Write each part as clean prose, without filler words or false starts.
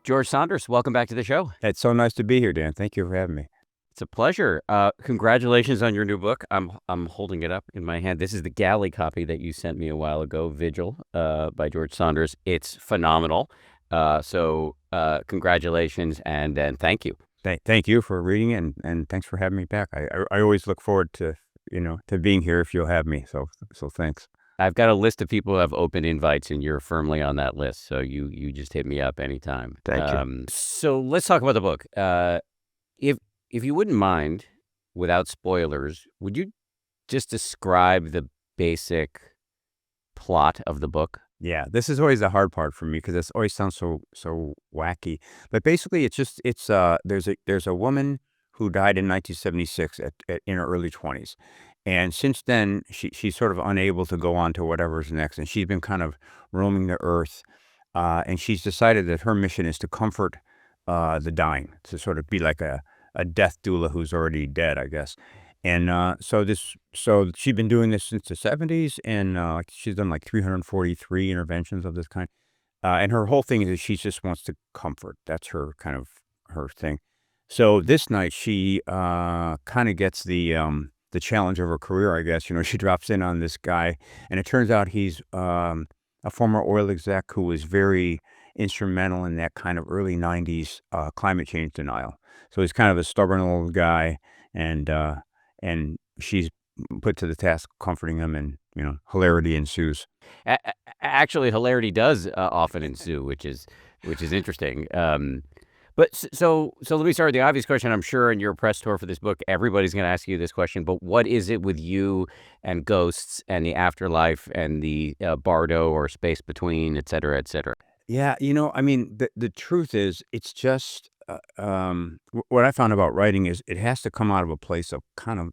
George Saunders, welcome back to the show. It's so nice to be here, Dan. Thank you for having me. It's a pleasure. Congratulations on your new book. I'm holding it up in my hand. This is the galley copy that you sent me a while ago, Vigil, by George Saunders. It's phenomenal. So congratulations and thank you. Thank you for reading it, and thanks for having me back. I always look forward to to being here if you'll have me. So thanks. I've got a list of people who have open invites, and you're firmly on that list. So you just hit me up anytime. Thank you. So let's talk about the book. If you wouldn't mind, without spoilers, would you just describe the basic plot of the book? Yeah, this is always the hard part for me because it always sounds so wacky. But basically, there's a woman who died in 1976 in her early 20s, and since then she's sort of unable to go on to whatever's next, and she's been kind of roaming the earth, and she's decided that her mission is to comfort the dying, to sort of be like a death doula who's already dead, I guess. And so she's been doing this since the 70s, and she's done like 343 interventions of this kind. And her whole thing is that she just wants to comfort. That's her kind of her thing. So this night she kind of gets the challenge of her career, I guess. She drops in on this guy, and it turns out he's a former oil exec who was very instrumental in that kind of early 90s climate change denial. So he's kind of a stubborn old guy, and she's put to the task comforting him, and hilarity ensues. Actually, hilarity does often ensue, which is interesting. But so let me start with the obvious question. I'm sure in your press tour for this book, everybody's going to ask you this question. But what is it with you and ghosts and the afterlife and the Bardo or space between, et cetera, et cetera? Yeah, I mean, the truth is, it's just what I found about writing is it has to come out of a place of kind of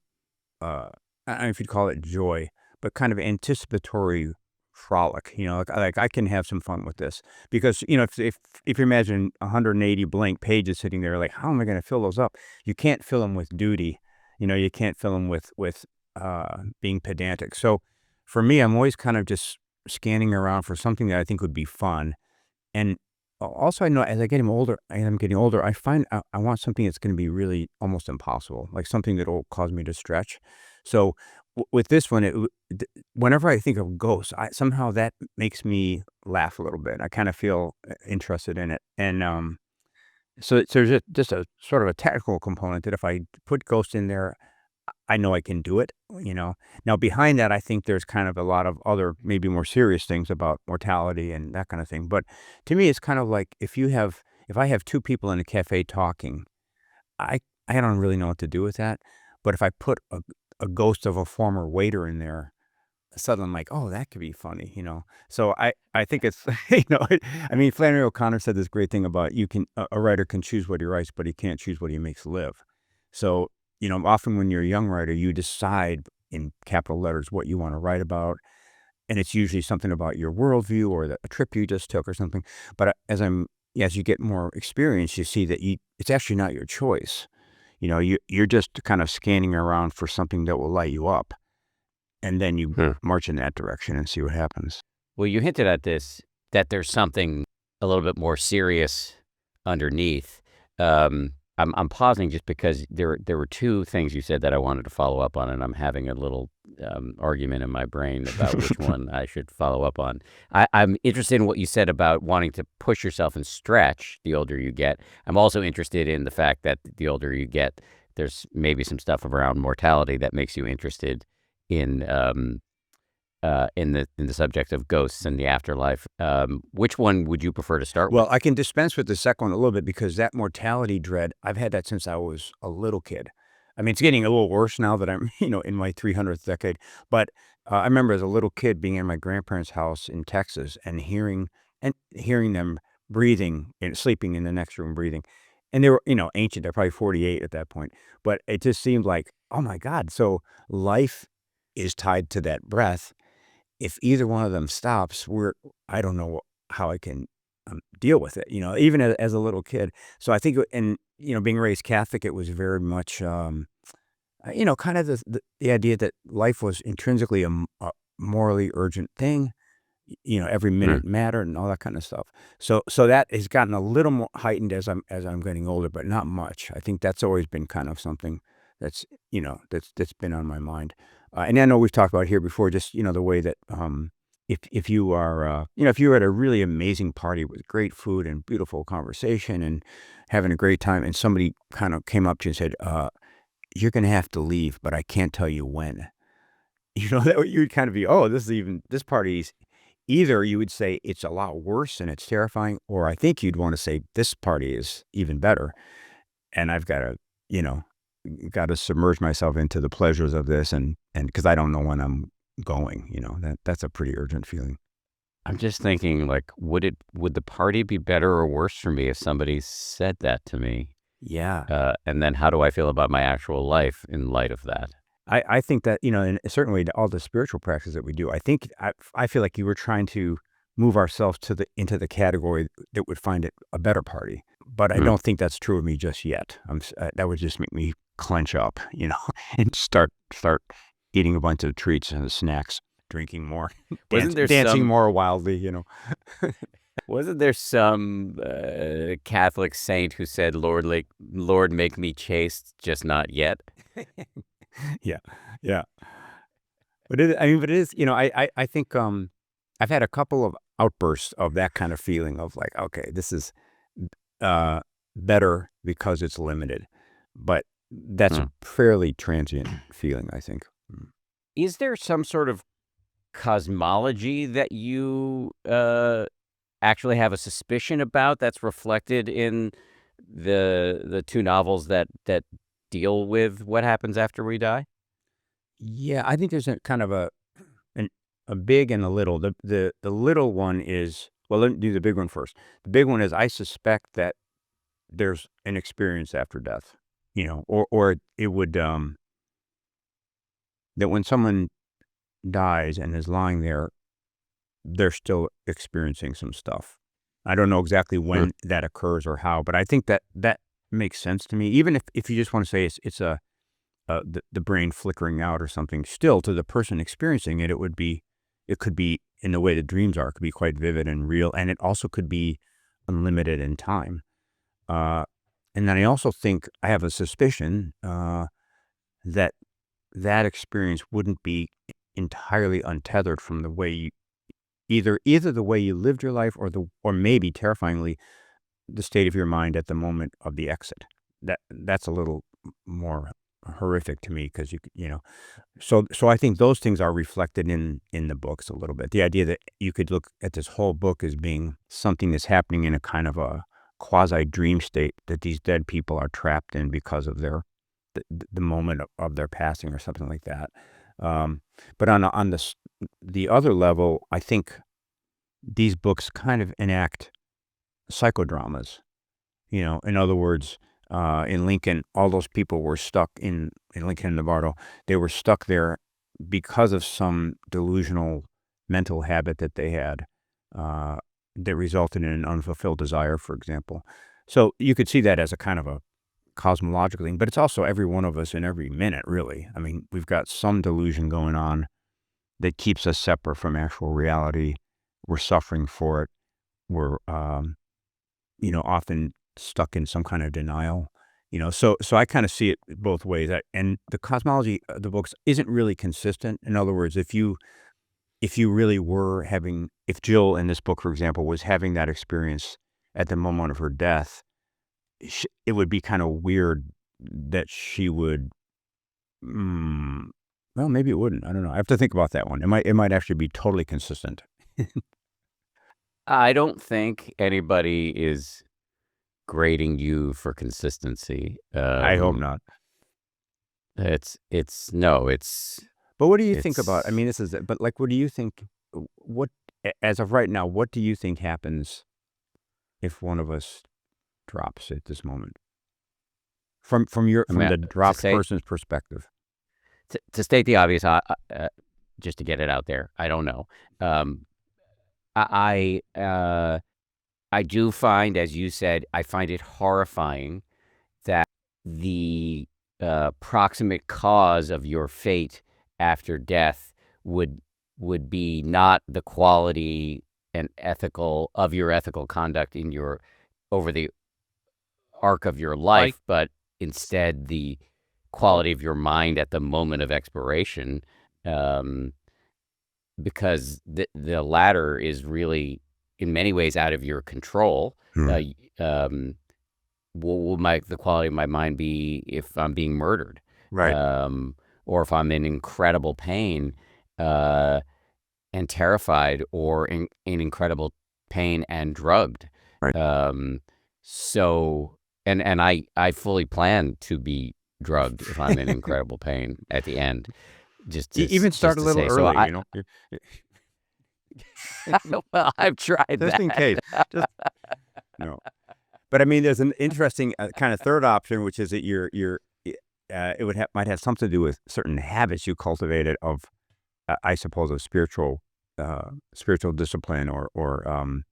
I don't know if you'd call it joy, but kind of anticipatory frolic. Like I can have some fun with this because if you imagine 180 blank pages sitting there, like how am I going to fill those up? You can't fill them with duty. You can't fill them with being pedantic. So for me, I'm always kind of just scanning around for something that I think would be fun. And also, I know as I'm getting older, I find I want something that's going to be really almost impossible, like something that will cause me to stretch. So with this one, whenever I think of ghosts, somehow that makes me laugh a little bit. I kind of feel interested in it. And so there's just a sort of a technical component that if I put ghosts in there, I know I can do it. Now behind that, I think there's kind of a lot of other, maybe more serious things about mortality and that kind of thing. But to me, it's kind of like if I have two people in a cafe talking, I don't really know what to do with that. But if I put a ghost of a former waiter in there, suddenly I'm like, oh, that could be funny. So I think it's, I mean, Flannery O'Connor said this great thing about a writer can choose what he writes, but he can't choose what he makes live. So often when you're a young writer, you decide in capital letters what you want to write about. And it's usually something about your worldview or a trip you just took or something. But as you get more experience, you see that it's actually not your choice. You're just kind of scanning around for something that will light you up. And then you march in that direction and see what happens. Well, you hinted at this, that there's something a little bit more serious underneath. I'm pausing just because there were two things you said that I wanted to follow up on, and I'm having a little argument in my brain about which one I should follow up on. I'm interested in what you said about wanting to push yourself and stretch the older you get. I'm also interested in the fact that the older you get, there's maybe some stuff around mortality that makes you interested in the subject of ghosts and the afterlife. Which one would you prefer to start with? Well, I can dispense with the second one a little bit because that mortality dread, I've had that since I was a little kid. I mean, it's getting a little worse now that I'm, in my 300th decade. But I remember as a little kid being in my grandparents' house in Texas and hearing them breathing and sleeping in the next room breathing. And they were, ancient. They're probably 48 at that point. But it just seemed like, oh my God. So life is tied to that breath. If either one of them stops, I don't know how I can deal with it, even as a little kid. So I think, and, being raised Catholic, it was very much, kind of the idea that life was intrinsically a morally urgent thing. every minute mattered and all that kind of stuff. So that has gotten a little more heightened as I'm getting older, but not much. I think that's always been kind of something that's that's been on my mind. And I know we've talked about here before, just the way that if you are if you were at a really amazing party with great food and beautiful conversation and having a great time, and somebody kind of came up to you and said, "You're going to have to leave, but I can't tell you when." That you'd kind of be, "Oh, this party's," either you would say it's a lot worse and it's terrifying, or I think you'd want to say this party is even better, and I've got to, submerge myself into the pleasures of this, and because I don't know when I'm going, that's a pretty urgent feeling. I'm just thinking, like, would the party be better or worse for me if somebody said that to me? Yeah. And then how do I feel about my actual life in light of that? I think that, in a certain way, all the spiritual practices that we do, I feel like you were trying to move ourselves into the category that would find it a better party. But I Mm. don't think that's true of me just yet. That would just make me clench up, and start eating a bunch of treats and snacks, drinking more, Wasn't there dancing some more wildly. wasn't there some Catholic saint who said, Lord, make me chaste, just not yet? Yeah, yeah. But it is, I think, I've had a couple of outbursts of that kind of feeling of like, okay, this is, uh, better because it's limited, but that's a Hmm. fairly transient feeling, I think. Is there some sort of cosmology that you actually have a suspicion about that's reflected in the two novels that deal with what happens after we die? Yeah, I think there's a kind of an a big and a little. The little one is, well, let me do the big one first. The big one is, I suspect that there's an experience after death, or it would, that when someone dies and is lying there, they're still experiencing some stuff. I don't know exactly Hmm. when that occurs or how, but I think that makes sense to me. Even if you just want to say it's the brain flickering out or something, still to the person experiencing it, it could be in the way that dreams are. It could be quite vivid and real, and it also could be unlimited in time. Uh, and then I also think I have a suspicion that that experience wouldn't be entirely untethered from the way you either the way you lived your life, or maybe terrifyingly the state of your mind at the moment of the exit. That's a little more horrific to me, because so I think those things are reflected in the books a little bit. The idea that you could look at this whole book as being something that's happening in a kind of a quasi dream state that these dead people are trapped in because of the moment of their passing or something like that. Um, but the other level, I think these books kind of enact psychodramas. In other words, in Lincoln, all those people were stuck in Lincoln and Bardo. They were stuck there because of some delusional mental habit that they had, uh, that resulted in an unfulfilled desire, for example. So you could see that as a kind of a cosmological thing, but it's also every one of us in every minute, really. I mean, we've got some delusion going on that keeps us separate from actual reality. We're suffering for it. We're, often stuck in some kind of denial. So I kind of see it both ways. And the cosmology of the books isn't really consistent. In other words, if you really were having, if Jill in this book, for example, was having that experience at the moment of her death, it would be kind of weird that she would. Mm, well, maybe it wouldn't. I don't know. I have to think about that one. It might actually be totally consistent. I don't think anybody is grading you for consistency. I hope not. It's no, But what do you think about? I it's mean, this is it. But like, what do you think? What, as of right now, what do you think happens if one of us drops at this moment? I From mean, the to dropped say person's perspective. to state the obvious, just to get it out there, I don't know. Um, I do find, as you said, I find it horrifying that the proximate cause of your fate after death would would be not the quality and of your ethical conduct in your over the arc of your life, but instead the quality of your mind at the moment of expiration, um, because the latter is really in many ways out of your control. Um, what will the quality of my mind be if I'm being murdered, Right. or if I'm in incredible pain uh, and terrified, or in incredible pain and drugged? Right. Um, so, and I fully plan to be drugged if I'm in incredible pain at the end. Just to Even start a just to little say, so early, I you know, well, I've tried just in case. that. Just no. But I mean, there's an interesting kind of third option, which is that it might have something to do with certain habits you cultivated of, I suppose, of spiritual discipline or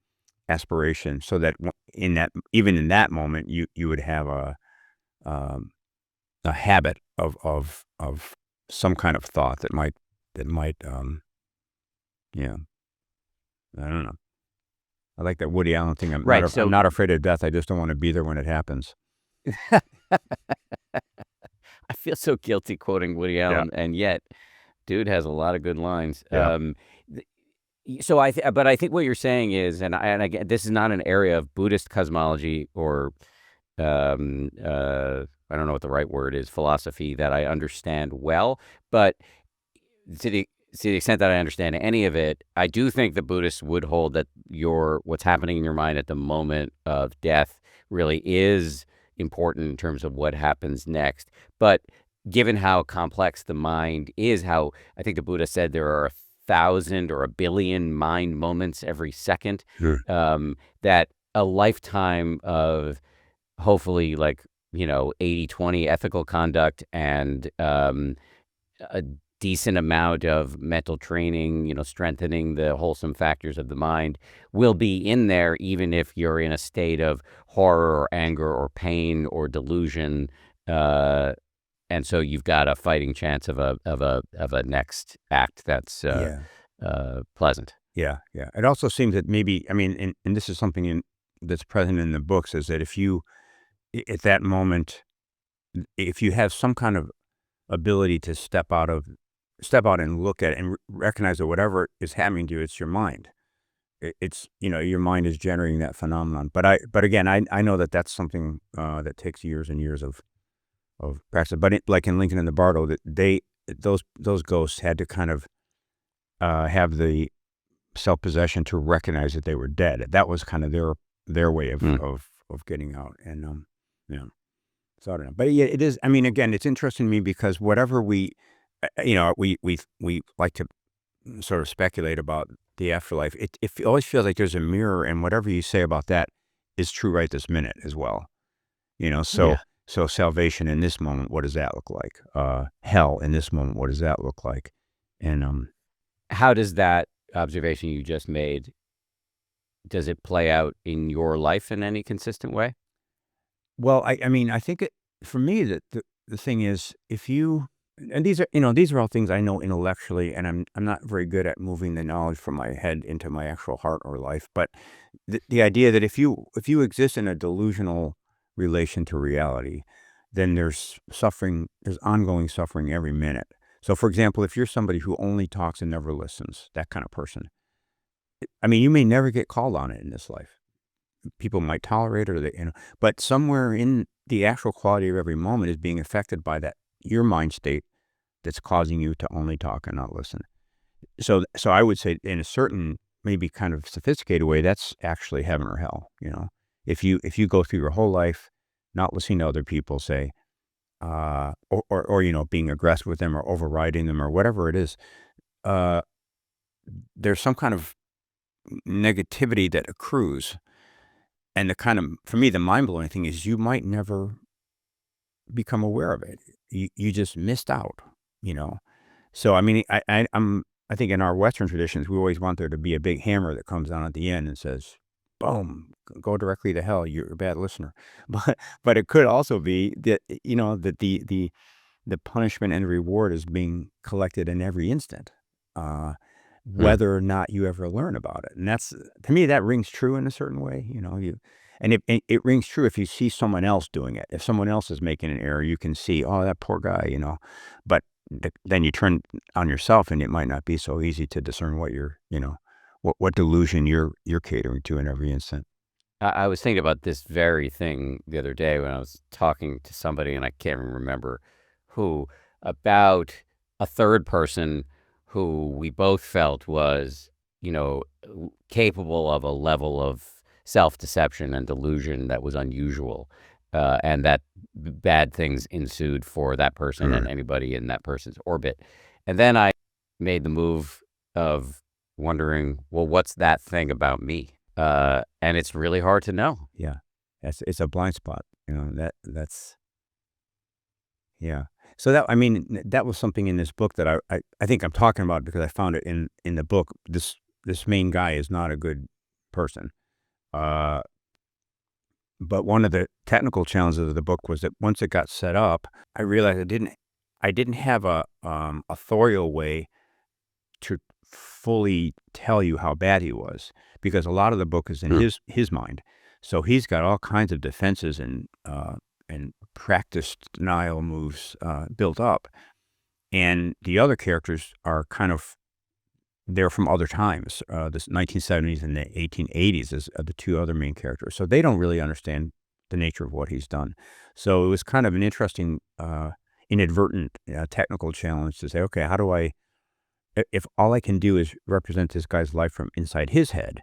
aspiration, so that even in that moment, you would have um, a habit of some kind of thought that might yeah, I don't know. I like that Woody Allen thing. Right. I'm So not afraid of death. I just don't want to be there when it happens. I feel so guilty quoting Woody Yeah. Allen, and yet, dude has a lot of good lines. Yeah. So but I think what you're saying is, and again, this is not an area of Buddhist cosmology or I don't know what the right word is, philosophy that I understand well, but to the to the extent that I understand any of it, I do think the Buddhists would hold that what's happening in your mind at the moment of death really is important in terms of what happens next. But given how complex the mind is, how I think the Buddha said there are 1,000 or 1 billion mind moments every second, Sure. that a lifetime of hopefully, like, 80/20 ethical conduct and a decent amount of mental training, strengthening the wholesome factors of the mind will be in there, even if you're in a state of horror or anger or pain or delusion. Uh, and so you've got a fighting chance of a next act that's Yeah. pleasant. Yeah. Yeah. It also seems that maybe, I mean, and this is something that's present in the books, is that if you, at that moment, if you have some kind of ability to step out and look at it and recognize that whatever is happening to you, it's your mind. It's, your mind is generating that phenomenon. But again, I know that that's something that takes years and years of practice. But like in Lincoln and the Bardo, that those ghosts had to kind of have the self-possession to recognize that they were dead. That was kind of their way of Mm. of getting out. And yeah. So I don't know. But yeah, it is. I mean, again, it's interesting to me because whatever we like to sort of speculate about the afterlife. It always feels like there's a mirror, and whatever you say about that is true right this minute as well. So Yeah. salvation in this moment, what does that look like? Hell in this moment, what does that look like? And How does that observation you just made, does it play out in your life in any consistent way? well, I mean, I think for me that the thing is, if you, and these are all things I know intellectually, and I'm not very good at moving the knowledge from my head into my actual heart or life. But the idea that if you exist in a delusional relation to reality, then there's ongoing suffering every minute. So, for example, if you're somebody who only talks and never listens, that kind of person, I mean, you may never get called on it in this life. People might tolerate it, or but somewhere in the actual quality of every moment is being affected by that your mind state that's causing you to only talk and not listen. So I would say, in a certain, maybe kind of sophisticated way, that's actually heaven or hell. If you go through your whole life not listening to other people say, or being aggressive with them or overriding them or whatever it is, uh, there's some kind of negativity that accrues. And for me, the mind blowing thing is you might never become aware of it. You just missed out, you know? So, I mean, I think in our Western traditions, we always want there to be a big hammer that comes down at the end and says, boom, go directly to hell. You're a bad listener. But it could also be that, that the punishment and reward is being collected in every instant. Uh, whether or not you ever learn about it. And that's, to me, that rings true in a certain way, and it rings true if you see someone else doing it. If someone else is making an error, you can see, oh, that poor guy, but then you turn on yourself and it might not be so easy to discern what delusion you're catering to in every instant. I was thinking about this very thing the other day when I was talking to somebody, and I can't even remember who, about a third person who we both felt was, capable of a level of self-deception and delusion that was unusual, and that bad things ensued for that person and anybody in that person's orbit. And then I made the move of wondering, well, what's that thing about me? And it's really hard to know. Yeah, it's a blind spot. That's yeah. So that was something in this book that I think I'm talking about because I found it in the book. This main guy is not a good person. But one of the technical challenges of the book was that once it got set up, I realized I didn't have a authorial way to fully tell you how bad he was, because a lot of the book is in his mind. So he's got all kinds of defenses and practiced denial moves built up, and the other characters are they're from other times. This 1970s and the 1880s are the two other main characters, so they don't really understand the nature of what he's done. So it was kind of an interesting inadvertent technical challenge to say, okay, how do if all I can do is represent this guy's life from inside his head,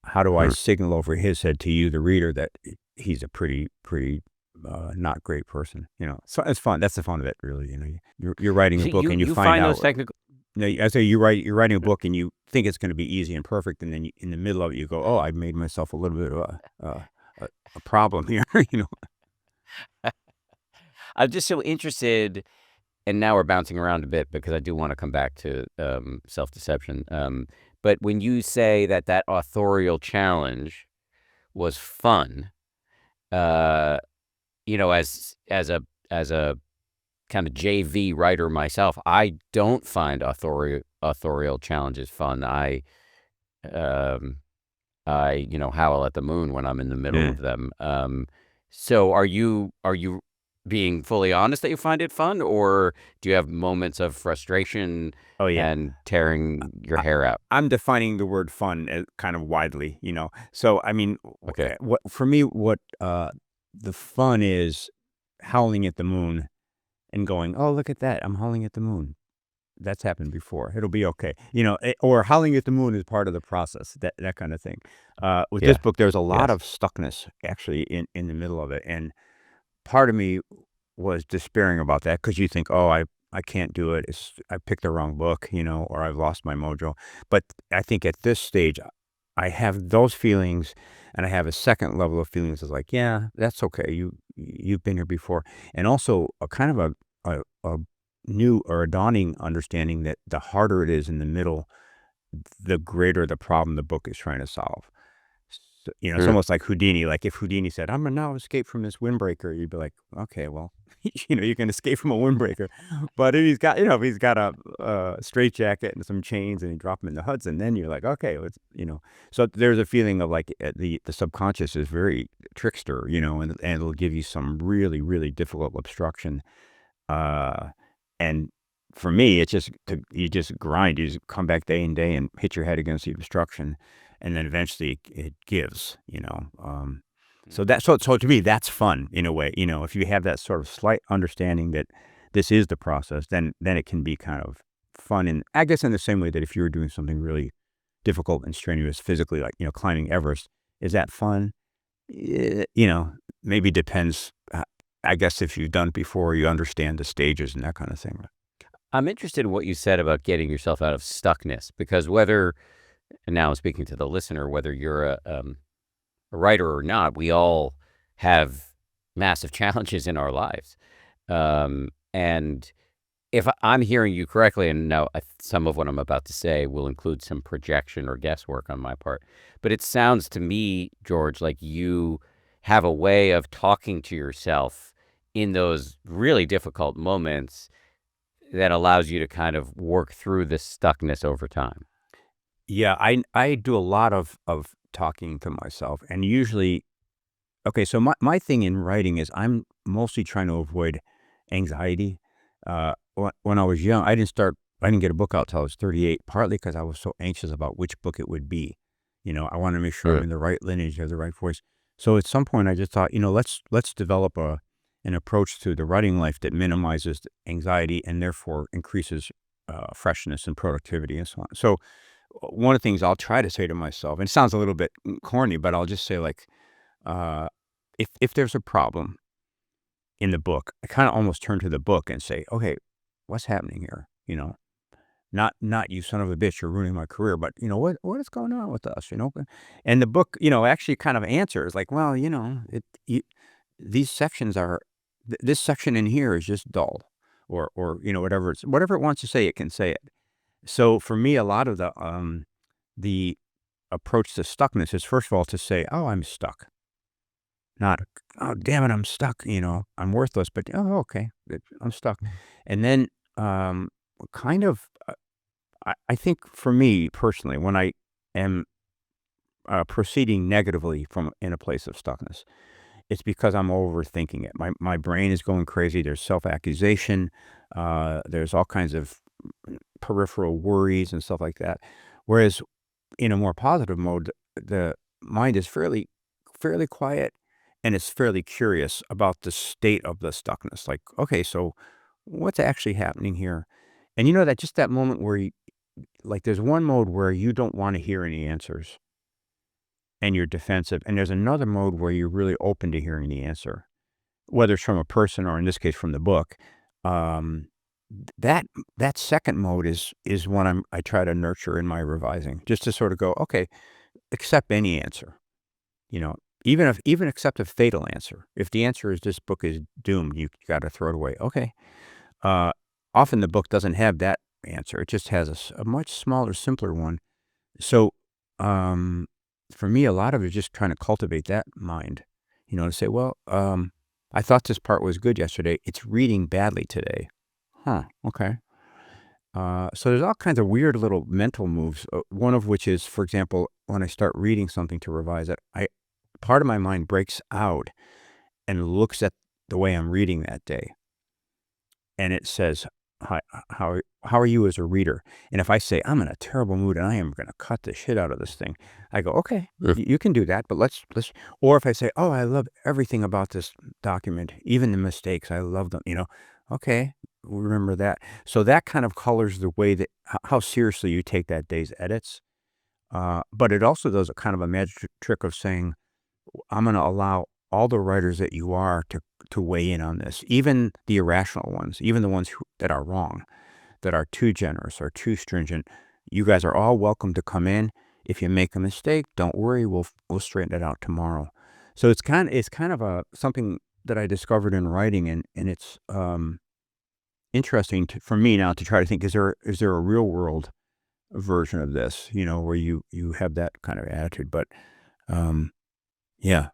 how do I signal over his head to you, the reader, that he's a pretty not great person? So it's fun. That's the fun of it, really. You're writing a book and you find out. Those technical. I say you're writing a book and you think it's going to be easy and perfect, and then in the middle of it you go, oh, I made myself a little bit of a problem here. I'm just so interested, and now we're bouncing around a bit because I do want to come back to self-deception. But when you say that authorial challenge was fun, as a kind of JV writer myself, I don't find authorial challenges fun. I howl at the moon when I'm in the middle of them. So are you being fully honest that you find it fun, or do you have moments of frustration Oh, yeah. and tearing your hair out? I'm defining the word fun as kind of widely, So, Okay. what for me, what the fun is howling at the moon and going, oh, look at that, I'm howling at the moon. That's happened before. It'll be okay. Or howling at the moon is part of the process, that kind of thing. With this Yeah. book, there's a lot Yes. of stuckness actually in the middle of it. And part of me was despairing about that because you think, oh, I can't do it. I picked the wrong book, or I've lost my mojo. But I think at this stage, I have those feelings, and I have a second level of feelings is like, yeah, that's okay. You've been here before, and also a kind of a new or a dawning understanding that the harder it is in the middle, the greater the problem the book is trying to solve. So, it's almost like Houdini. Like if Houdini said, "I'm gonna now escape from this windbreaker," you'd be like, "Okay, well, you can escape from a windbreaker." But if he's got a straitjacket and some chains, and he drop them in the Hudson, then you're like, "Okay, let's." So there's a feeling of like the subconscious is very trickster, and it'll give you some really really difficult obstruction. And for me, it's you just grind, you just come back day and day and hit your head against the obstruction, and then eventually it gives. So to me, that's fun in a way. If you have that sort of slight understanding that this is the process, then it can be kind of fun. And I guess in the same way that if you were doing something really difficult and strenuous physically, like climbing Everest, is that fun? Maybe depends. I guess if you've done it before, you understand the stages and that kind of thing. I'm interested in what you said about getting yourself out of stuckness, because whether, and now I'm speaking to the listener, whether you're a writer or not, we all have massive challenges in our lives. And if I'm hearing you correctly, and now some of what I'm about to say will include some projection or guesswork on my part, but it sounds to me, George, like you have a way of talking to yourself in those really difficult moments that allows you to kind of work through this stuckness over time. Yeah, I do a lot of talking to myself, and usually okay, so my thing in writing is I'm mostly trying to avoid anxiety. When I was young, I didn't get a book out till I was 38, partly because I was so anxious about which book it would be. I wanted to make sure I'm Right. in the right lineage, have the right voice. So at some point, I just thought, let's develop an approach to the writing life that minimizes the anxiety and therefore increases freshness and productivity and so on. So one of the things I'll try to say to myself, and it sounds a little bit corny, but I'll just say like, uh, if there's a problem in the book, I kinda almost turn to the book and say, "Okay, what's happening here?" Not "You son of a bitch, you're ruining my career," but, what is going on with us?" And the book, actually kind of answers like, "Well, these sections are this section in here is just dull," or, whatever it wants to say, it can say it. So, for me, a lot of the approach to stuckness is, first of all, to say, "Oh, I'm stuck." Not, "Oh, damn it, I'm stuck," "I'm worthless," but, "Oh, okay, I'm stuck." And then, kind of, I think for me personally, when I am, proceeding negatively from in a place of stuckness, it's because I'm overthinking it. My brain is going crazy, there's self-accusation, there's all kinds of peripheral worries and stuff like that. Whereas in a more positive mode, the mind is fairly quiet, and it's fairly curious about the state of the stuckness. Like, okay, so what's actually happening here? And that just that moment where like, there's one mode where you don't want to hear any answers and you're defensive, and there's another mode where you're really open to hearing the answer, whether it's from a person or in this case from the book. Um, that that second mode is one I try to nurture in my revising, just to sort of go, okay, accept any answer. You know, even accept a fatal answer. If the answer is this book is doomed, you gotta throw it away. Okay. Uh, Often the book doesn't have that answer. It just has a much smaller, simpler one. So, um, for me, a lot of it is just trying to cultivate that mind, to say, well, I thought this part was good yesterday. It's reading badly today. Huh. Okay. So there's all kinds of weird little mental moves. One of which is, for example, when I start reading something to revise it, I part of my mind breaks out and looks at the way I'm reading that day, and it says, "Hi, how are you as a reader?" And if I say I'm in a terrible mood and I am going to cut the shit out of this thing, I go, "Okay, Mm. you can do that, but let's." Or if I say, "Oh, I love everything about this document, even the mistakes, I love them," okay, remember that. So that kind of colors the way that how seriously you take that day's edits. But it also does a kind of a magic trick of saying, I'm going to allow all the writers that you are to weigh in on this, even the irrational ones, even the ones that are wrong, that are too generous or too stringent. You guys are all welcome to come in. If you make a mistake, don't worry. We'll straighten it out tomorrow. So it's kind of a something that I discovered in writing, and it's interesting for me now to try to think: is there a real world version of this? Where you have that kind of attitude, but um, yeah,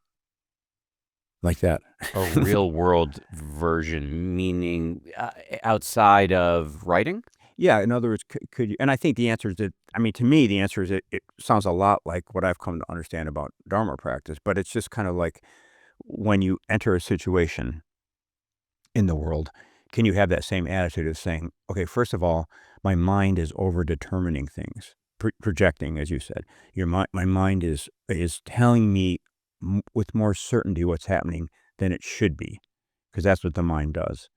like that. A real world version, meaning, outside of writing? Yeah, in other words, could you, and I think the answer is that, I mean, to me, the answer is it sounds a lot like what I've come to understand about Dharma practice, but it's just kind of like when you enter a situation in the world, can you have that same attitude of saying, okay, first of all, my mind is over determining things, projecting, as you said. My mind is telling me with more certainty what's happening than it should be, because that's what the mind does.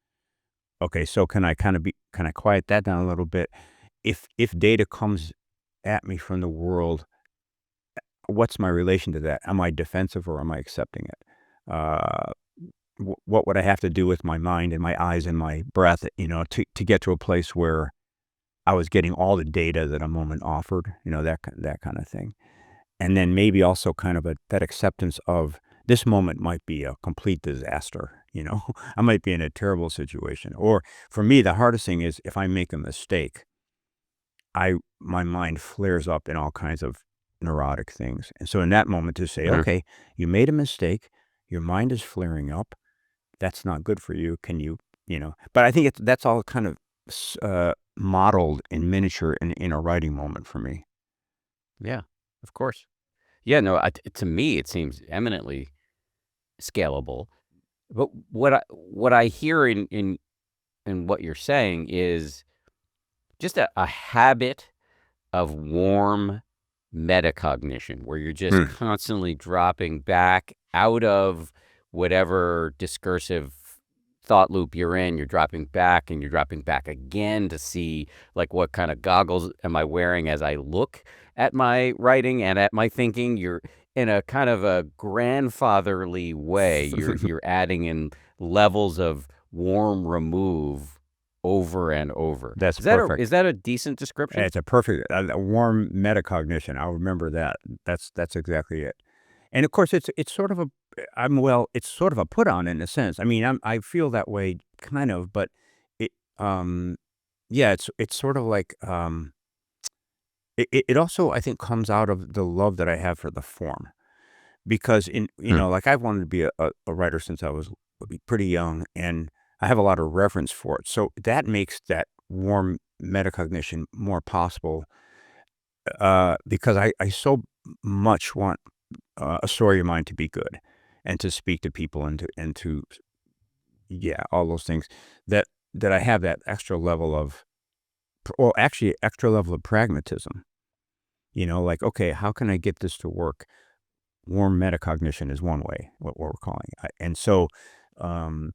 Okay, so can I quiet that down a little bit? If data comes at me from the world, what's my relation to that? Am I defensive or am I accepting it? Uh, what would I have to do with my mind and my eyes and my breath, to get to a place where I was getting all the data that a moment offered, that kind of thing. And then maybe also kind of that acceptance of this moment might be a complete disaster. I might be in a terrible situation. Or for me, the hardest thing is if I make a mistake, my mind flares up in all kinds of neurotic things. And so in that moment to say, Mhm. okay, you made a mistake, your mind is flaring up. That's not good for you. Can but I think that's all kind of modeled in miniature in a writing moment for me. Yeah, of course. Yeah, no, to me, it seems eminently scalable. But what I hear in what you're saying is just a habit of warm metacognition, where you're just Hmm. constantly dropping back out of whatever discursive thought loop you're in. You're dropping back and you're dropping back again to see, like, what kind of goggles am I wearing as I look at my writing and at my thinking. You're in a kind of a grandfatherly way. You're adding in levels of warm remove over and over. That's Is perfect. that a decent description? It's a perfect, a warm metacognition. I'll remember that. That's exactly it. And of course, it's sort of a, it's sort of a put on in a sense. I mean, I feel that way kind of, but it, yeah, it's sort of like, it also, I think, comes out of the love that I have for the form. Because Hmm. like, I've wanted to be a writer since I was pretty young, and I have a lot of reverence for it. So that makes that warm metacognition more possible, because I so much want, a story of mine to be good and to speak to people and to yeah, all those things that I have that extra level of, well, actually, extra level of pragmatism. Like, okay, how can I get this to work? Warm metacognition is one way, what we're calling it. And so, um,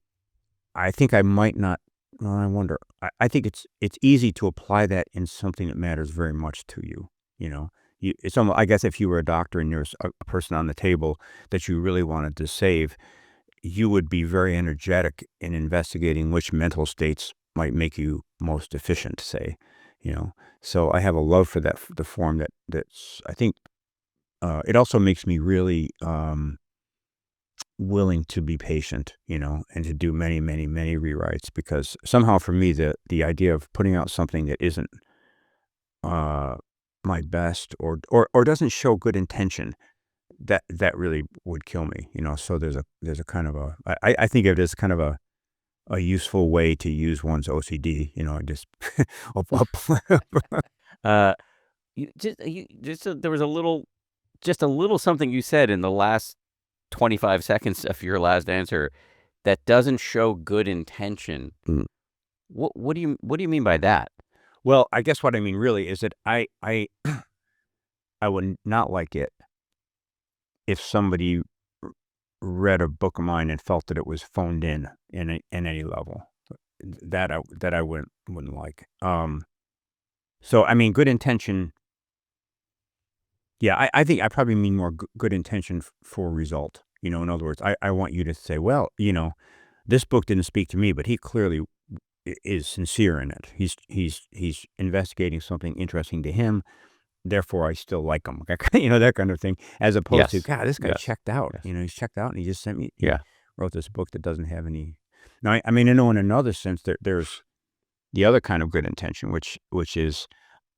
I think I might not. Well, I wonder. I think it's easy to apply that in something that matters very much to you. You know, it's almost, I guess, if you were a doctor and there's a person on the table that you really wanted to save, you would be very energetic in investigating which mental states might make you most efficient. Say, you know. So I have a love for the form that's. I think, it also makes me really, willing to be patient, and to do many, many, many rewrites, because somehow for me, the idea of putting out something that isn't, uh, my best, or doesn't show good intention, that really would kill me, so there's a kind of a, I think of it as kind of a useful way to use one's OCD, just Uh, there was just a little something you said in the last 25 seconds of your last answer that doesn't show good intention. Mm. What do you mean by that? Well, I guess what I mean really is that I would not like it if somebody read a book of mine and felt that it was phoned in any level. That I wouldn't like. So I mean, good intention. Yeah, I think I probably mean more good intention for result. In other words, I want you to say, well, this book didn't speak to me, but he clearly is sincere in it. He's investigating something interesting to him. Therefore, I still like him. That kind of thing. As opposed to, Yes. God, this guy Yes. checked out. Yes. He's checked out, and he just sent me. He Yeah. wrote this book that doesn't have any. Now, I mean, in another sense, there's the other kind of good intention, which is,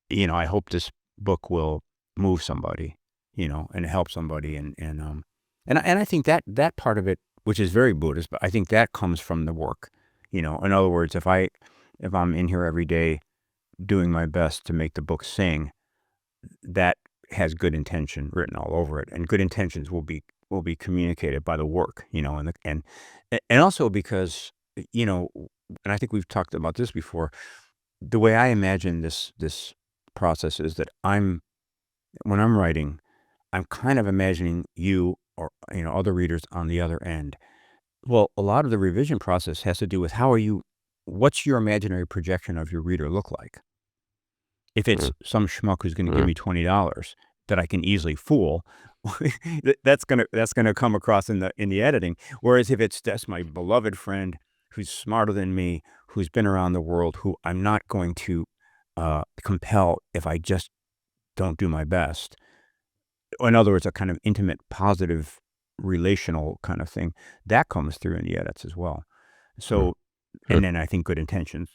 I hope this book will move somebody, and help somebody, and I think that part of it, which is very Buddhist, but I think that comes from the work. In other words, if I'm in here every day doing my best to make the book sing, that has good intention written all over it, and good intentions will be communicated by the work, and also because, and I think we've talked about this before. The way I imagine this process is that when I'm writing, I'm kind of imagining you, or other readers on the other end. Well, a lot of the revision process has to do with what's your imaginary projection of your reader look like? If it's Mm, some schmuck who's gonna give mm. me $20 that I can easily fool, that's gonna come across in the editing. Whereas if that's my beloved friend who's smarter than me, who's been around the world, who I'm not going to, compel if I just don't do my best. In other words, a kind of intimate, positive, relational kind of thing, that comes through in the edits as well. Mm. So, Hmm. and then I think good intentions,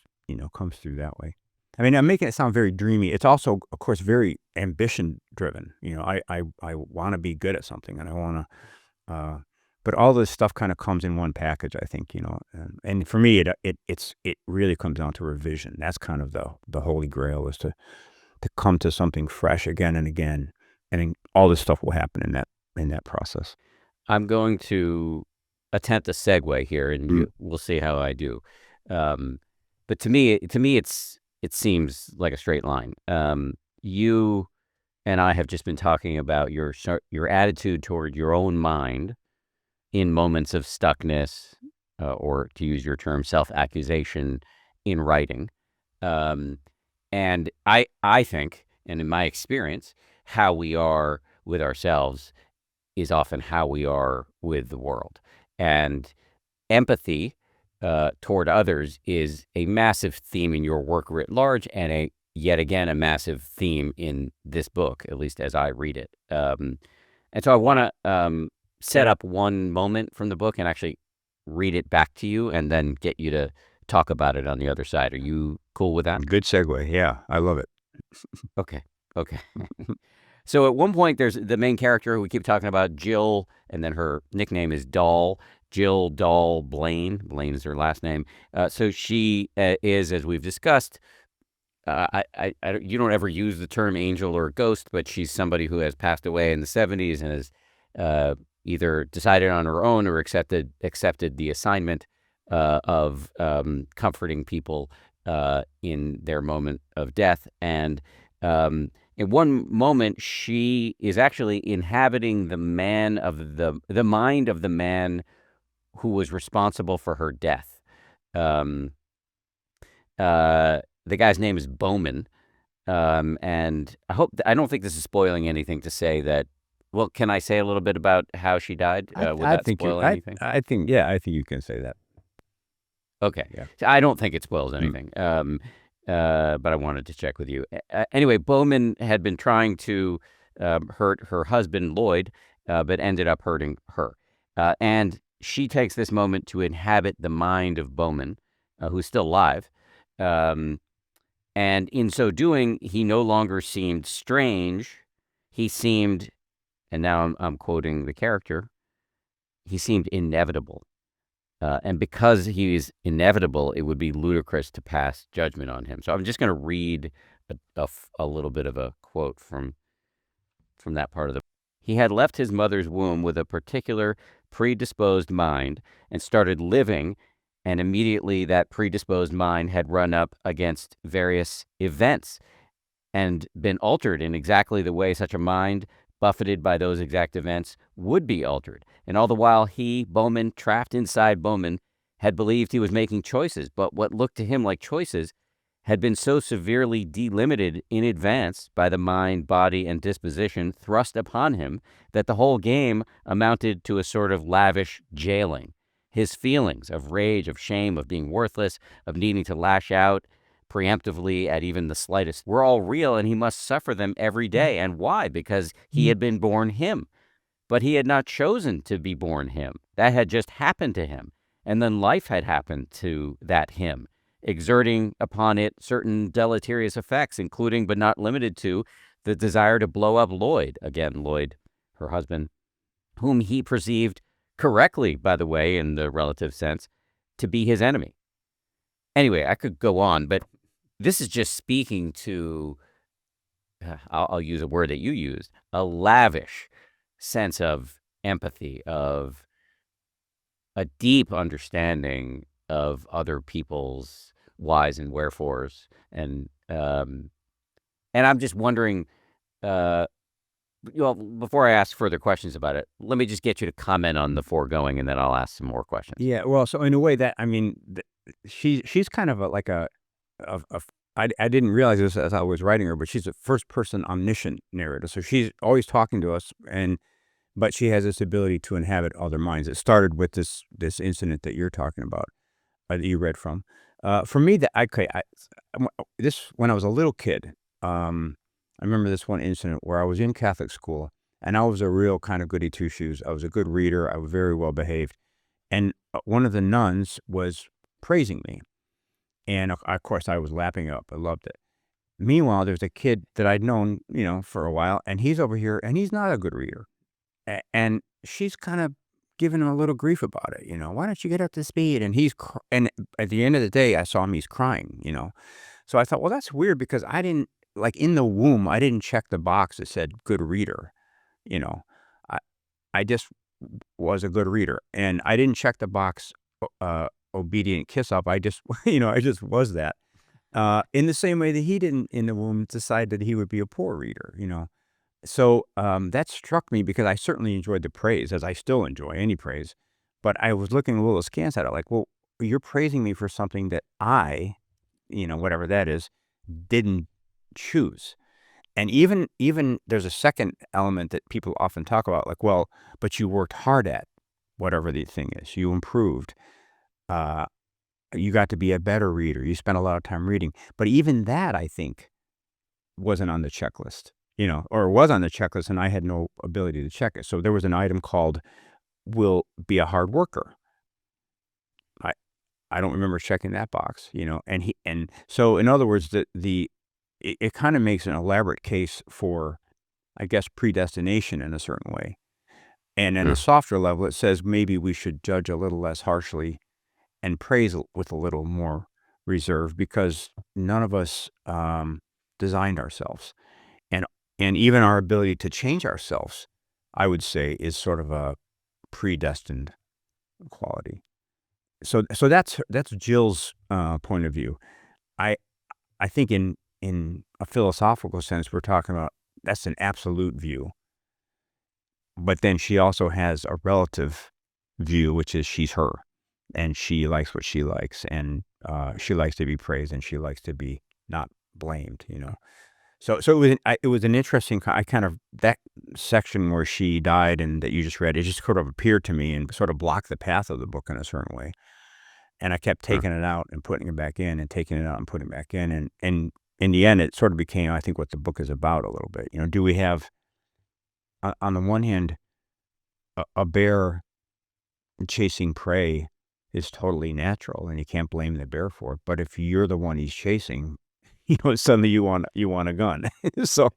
comes through that way. I mean, I'm making it sound very dreamy. It's also, of course, very ambition driven. I want to be good at something, and I want to. But all this stuff kind of comes in one package, I think. And for me, it really comes down to revision. That's kind of the holy grail, is to come to something fresh again and again. and then all this stuff will happen in that process. I'm going to attempt a segue here, and we'll see how I do. But to me, it seems like a straight line. You and I have just been talking about your attitude toward your own mind in moments of stuckness, or to use your term, self-accusation in writing. And I think, and in my experience, how we are with ourselves is often how we are with the world. And empathy toward others is a massive theme in your work writ large, and yet again a massive theme in this book, at least as I read it. And so I want to set up one moment from the book and actually read it back to you, and then get you to talk about it on the other side. Are you cool with that? Good segue. Yeah, I love it. Okay. So at one point, there's the main character who we keep talking about, Jill, and then her nickname is Doll. Jill Doll Blaine. Blaine is her last name. So she is, as we've discussed, you don't ever use the term angel or ghost, but she's somebody who has passed away in the 70s and has either decided on her own or accepted the assignment of comforting people in their moment of death. And in one moment, she is actually inhabiting the mind of the man who was responsible for her death. The guy's name is Bowman, and I don't think this is spoiling anything to say that. Well, can I say a little bit about how she died? Would that spoil anything? I think you can say that. Okay. Yeah. I don't think it spoils anything. But I wanted to check with you. Anyway, Bowman had been trying to hurt her husband, Lloyd, but ended up hurting her. And she takes this moment to inhabit the mind of Bowman, who's still alive. And in so doing, he no longer seemed strange. He seemed, and now I'm quoting the character, he seemed inevitable. And because he is inevitable, it would be ludicrous to pass judgment on him. So I'm just going to read a little bit of a quote from that part of the. He had left his mother's womb with a particular predisposed mind and started living, and immediately that predisposed mind had run up against various events and been altered in exactly the way such a mind, buffeted by those exact events, would be altered. And all the while he, Bowman, trapped inside Bowman, had believed he was making choices, but what looked to him like choices had been so severely delimited in advance by the mind, body, and disposition thrust upon him that the whole game amounted to a sort of lavish jailing. His feelings of rage, of shame, of being worthless, of needing to lash out preemptively at even the slightest were all real, and he must suffer them every day. And why? Because he had been born him. But he had not chosen to be born him. That had just happened to him. And then life had happened to that him, exerting upon it certain deleterious effects, including but not limited to the desire to blow up Lloyd, again, Lloyd, her husband, whom he perceived correctly, by the way, in the relative sense, to be his enemy. Anyway, I could go on, but this is just speaking to, I'll use a word that you used, a lavish sense of empathy, of a deep understanding of other people's whys and wherefores. And I'm just wondering, before I ask further questions about it, let me just get you to comment on the foregoing, and then I'll ask some more questions. Yeah, well, so in a way that, I mean, she's kind of I didn't realize this as I was writing her, but she's a first person omniscient narrator. So she's always talking to us, but she has this ability to inhabit other minds. It started with this incident that you're talking about, that you read from. For me, this when I was a little kid, I remember this one incident where I was in Catholic school, and I was a real kind of goody two shoes. I was a good reader. I was very well behaved, and one of the nuns was praising me, and of course I was lapping up. I loved it. Meanwhile, there's a kid that I'd known, for a while, and he's over here, and he's not a good reader. And she's kind of giving him a little grief about it, why don't you get up to speed? And and at the end of the day, I saw him, he's crying, So I thought, well, that's weird, because I didn't, like in the womb, I didn't check the box that said good reader, you know. I I just was a good reader, and I didn't check the box, obedient kiss up. I just, I just was that. In the same way that he didn't in the womb decide that he would be a poor reader. So, that struck me because I certainly enjoyed the praise, as I still enjoy any praise, but I was looking a little askance at it like, "Well, you're praising me for something that I, whatever that is, didn't choose." And even there's a second element that people often talk about, like, "Well, but you worked hard at whatever the thing is. You improved. Uh, you got to be a better reader. You spent a lot of time reading." But even that, I think, wasn't on the checklist, or was on the checklist, and I had no ability to check it. So there was an item called "will be a hard worker." I I don't remember checking that box. And so in other words, it kind of makes an elaborate case for, I guess, predestination in a certain way. And in a Mm. softer level, it says maybe we should judge a little less harshly and praise with a little more reserve, because none of us designed ourselves. And and even our ability to change ourselves, I would say, is sort of a predestined quality. So that's Jill's point of view. I I think in a philosophical sense, we're talking about that's an absolute view, but then she also has a relative view, which is she's her, and she likes what she likes, and she likes to be praised, and she likes to be not blamed. So it was an interesting I kind of that section where she died and that you just read, it just sort of appeared to me and sort of blocked the path of the book in a certain way. And I kept Mm. taking it out and putting it back in and taking it out and putting it back in. And in the end, it sort of became, I think, what the book is about a little bit. Do we have, on the one hand, a bear chasing prey is totally natural and you can't blame the bear for it. But if you're the one he's chasing, suddenly you want a gun. So,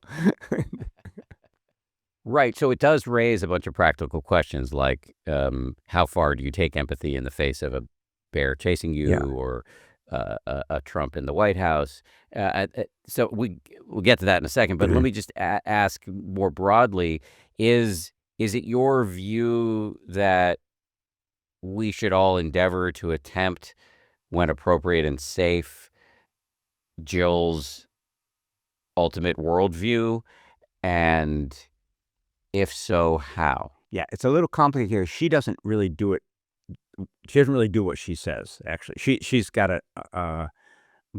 Right, so it does raise a bunch of practical questions like, how far do you take empathy in the face of a bear chasing you yeah. or a Trump in the White House? So we'll get to that in a second, but let me just ask more broadly, is it your view that we should all endeavor to attempt, when appropriate and safe, Jill's ultimate worldview? And if so, how? Yeah, it's a little complicated here. She doesn't really do it. She doesn't really do what she says, actually. She's got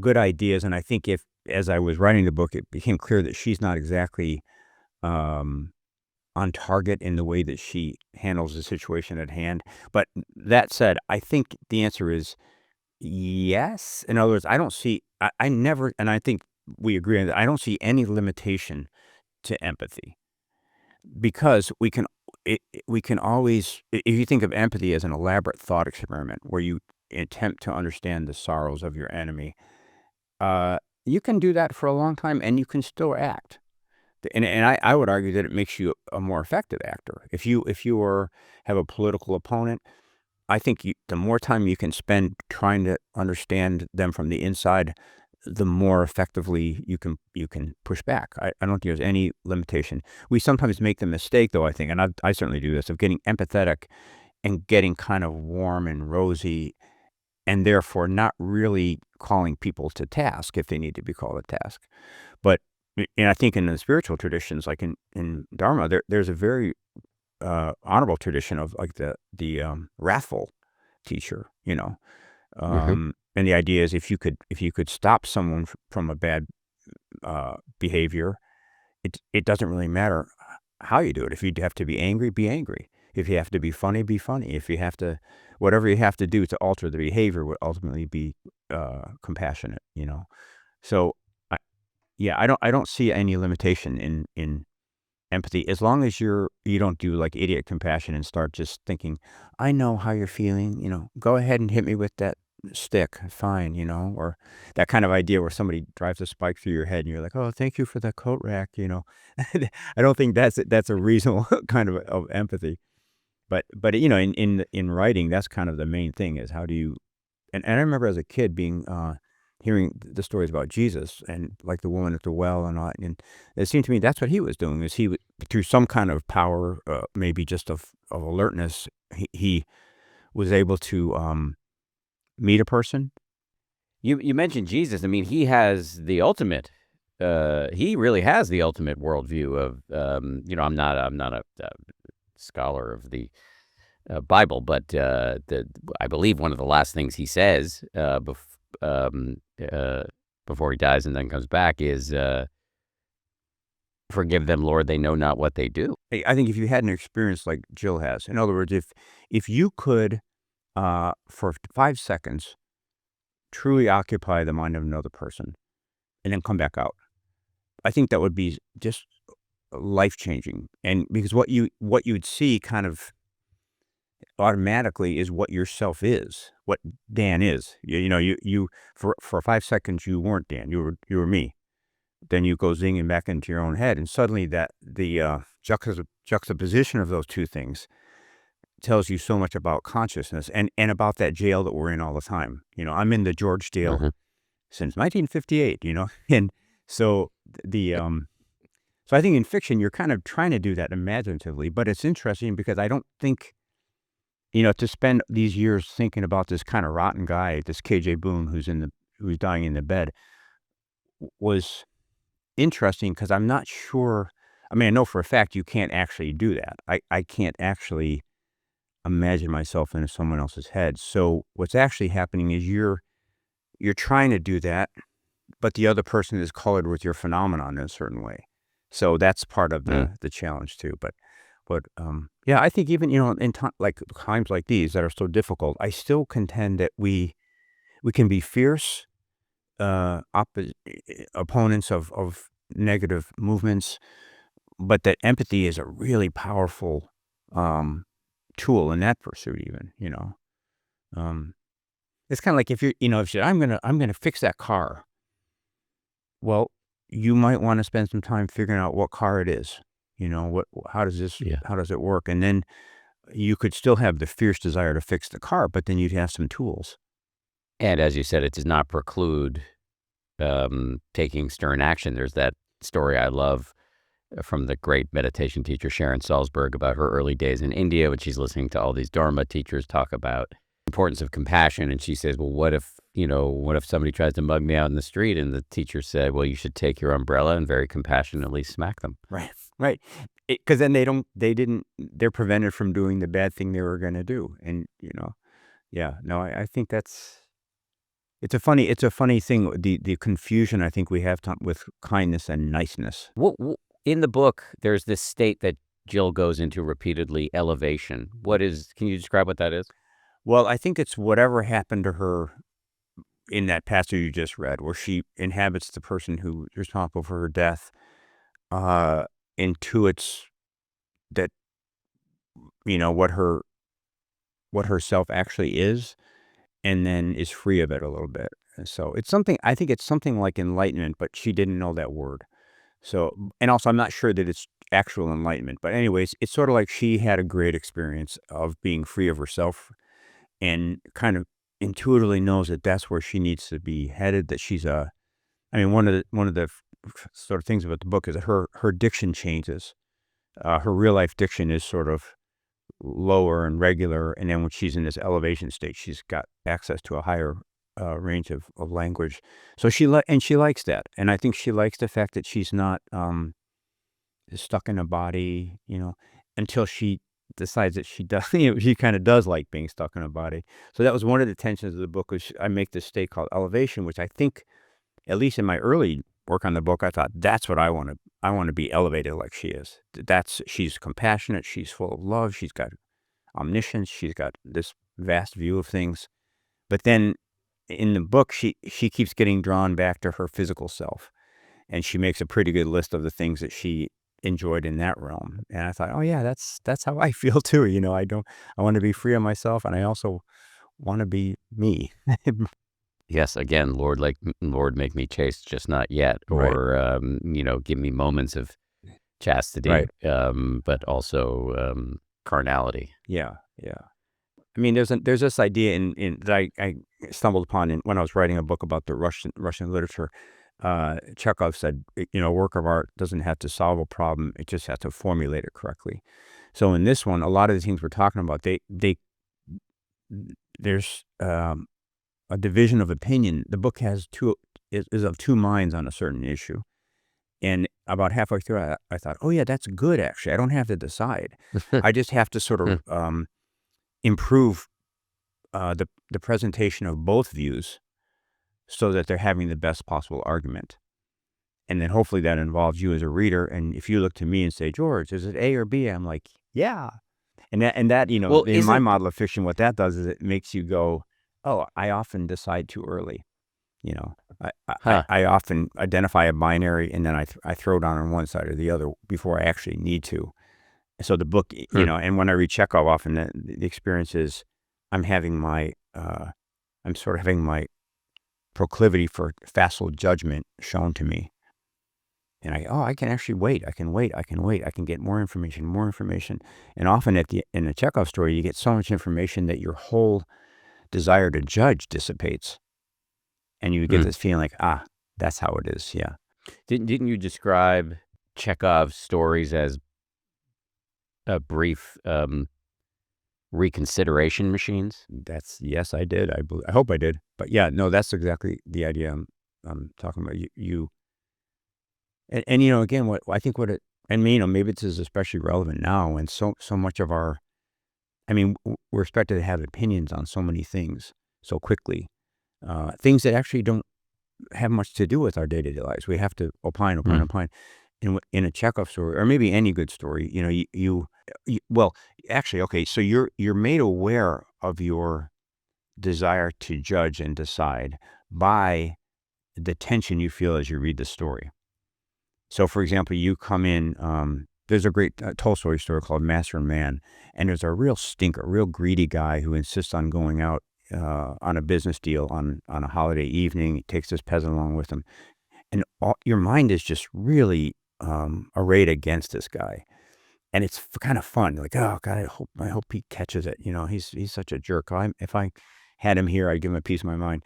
good ideas, and I think if as I was writing the book, it became clear that she's not exactly, um, on target in the way that she handles the situation at hand. But that said, I think the answer is yes. In other words, I don't see I never, and I think we agree on that, I don't see any limitation to empathy. Because we can always, if you think of empathy as an elaborate thought experiment where you attempt to understand the sorrows of your enemy, you can do that for a long time and you can still act. And I would argue that it makes you a more effective actor. If you have a political opponent, I think the more time you can spend trying to understand them from the inside, the more effectively you can push back. I don't think there's any limitation. We sometimes make the mistake, though, I think, and I certainly do this, of getting empathetic and getting kind of warm and rosy, and therefore not really calling people to task if they need to be called to task. But and I think in the spiritual traditions, like in Dharma, there's a very honorable tradition of like the wrathful teacher. Mhm. And the idea is if you could stop someone from a bad behavior, it doesn't really matter how you do it. If you have to be angry, be angry. If you have to be funny, be funny. If you have to, whatever you have to do to alter the behavior would ultimately be compassionate. So, I, yeah, I don't see any limitation in empathy, as long as you don't do like idiot compassion and start just thinking, I know how you're feeling, go ahead and hit me with that stick, fine, or that kind of idea where somebody drives a spike through your head and you're like, oh, thank you for the coat rack. I don't think that's a reasonable kind of empathy. But in writing, that's kind of the main thing is how do you, and I remember as a kid being hearing the stories about Jesus and like the woman at the well and all, and it seemed to me that's what he was doing, is through some kind of power, maybe just of alertness, he was able to meet a person. You mentioned Jesus. I mean, he has the ultimate. He really has the ultimate worldview of. I'm not a scholar of the Bible, but I believe one of the last things he says um, uh, before he dies and then comes back is, "Forgive them, Lord; they know not what they do." I think if you had an experience like Jill has, in other words, if you could for 5 seconds truly occupy the mind of another person and then come back out, I think that would be just life changing. And because what you'd see kind of automatically is what yourself is, what Dan is. You for 5 seconds you weren't Dan, you were me. Then you go zinging back into your own head, and suddenly that the juxtaposition of those two things tells you so much about consciousness and about that jail that we're in all the time. I'm in the George jail Mhm. since 1958. And so the so I think in fiction you're kind of trying to do that imaginatively, but it's interesting because I don't think to spend these years thinking about this kind of rotten guy, this KJ Boone who's dying in the bed, was interesting because I'm not sure. I mean, I know for a fact you can't actually do that. I can't actually imagine myself in someone else's head. So what's actually happening is you're trying to do that, but the other person is colored with your phenomenon in a certain way. So that's part of Mm. the challenge too. But yeah, I think even in like times like these that are so difficult, I still contend that we can be fierce opponents of negative movements, but that empathy is a really powerful um, tool in that pursuit. Even. Um, it's kind of like if if you I'm gonna fix that car. Well, you might want to spend some time figuring out what car it is. What Yeah. how does it work, and then you could still have the fierce desire to fix the car, but then you'd have some tools. And as you said, it does not preclude taking stern action. There's that story I love from the great meditation teacher Sharon Salzberg about her early days in India when she's listening to all these Dharma teachers talk about importance of compassion. And she says, well, what if somebody tries to mug me out in the street? And the teacher said, well, you should take your umbrella and very compassionately smack them. Right, right. Because then they're prevented from doing the bad thing they were going to do. And, yeah, no, I think it's a funny thing, the confusion I think we have with kindness and niceness. In the book, there's this state that Jill goes into repeatedly, elevation. Can you describe what that is? Well, I think it's whatever happened to her in that passage you just read, where she inhabits the person who's responsible for her death, uh, intuits that, what her self actually is, and then is free of it a little bit. And so I think it's something like enlightenment, but she didn't know that word. So, and also I'm not sure that it's actual enlightenment, but anyways, it's sort of like she had a great experience of being free of herself and kind of intuitively knows that that's where she needs to be headed, that I mean, one of the sort of things about the book is that her diction changes. Her real life diction is sort of lower and regular, and then when she's in this elevation state, she's got access to a higher range of language. So she likes that, and I think she likes the fact that she's not stuck in a body, until she decides that she does. She kind of does like being stuck in a body. So that was one of the tensions of the book. Was I make this state called elevation, which I think, at least in my early work on the book, I thought that's what I want to. I want to be elevated like she is. She's compassionate. She's full of love. She's got omniscience. She's got this vast view of things. But then in the book, she keeps getting drawn back to her physical self, and she makes a pretty good list of the things that she enjoyed in that realm. And I thought, oh yeah, that's how I feel too. I want to be free of myself, and I also want to be me. Yes, again, Lord, make me chaste, just not yet, Right. or give me moments of chastity, Right. but also carnality. Yeah. Yeah. I mean, there's this idea in that I stumbled upon when I was writing a book about the Russian literature. Chekhov said, a work of art doesn't have to solve a problem; it just has to formulate it correctly. So in this one, a lot of the things we're talking about, there's a division of opinion. The book is of two minds on a certain issue. And about halfway through, I thought, oh yeah, that's good. Actually, I don't have to decide. I just have to sort of improve the presentation of both views so that they're having the best possible argument. And then hopefully that involves you as a reader. And if you look to me and say, George, is it A or B? I'm like, yeah. And that Well, in my model of fiction, what that does is it makes you go, oh, I often decide too early. I often identify a binary and then I throw it on one side or the other before I actually need to. So the book, and when I read Chekhov, often the experience is I'm sort of having my proclivity for facile judgment shown to me. And I can actually wait. I can wait. I can get more information. And often in a Chekhov story, you get so much information that your whole desire to judge dissipates. And you get this feeling like, that's how it is. Yeah. Didn't you describe Chekhov's stories as a brief reconsideration machines? Yes, I did. I hope I did. But yeah, no, that's exactly the idea I'm talking about. And again, maybe this is especially relevant now when so much of we're expected to have opinions on so many things so quickly. Things that actually don't have much to do with our day-to-day lives. We have to opine. In a Chekhov story, or maybe any good story, well, actually, okay, so you're made aware of your desire to judge and decide by the tension you feel as you read the story. So, for example, you come in, there's a great Tolstoy story called Master and Man, and there's a real stinker, real greedy guy who insists on going out on a business deal on a holiday evening. He takes this peasant along with him. And your mind is just really arrayed against this guy. And it's kind of fun. Like, oh, God, I hope he catches it. He's such a jerk. If I had him here, I'd give him a piece of my mind.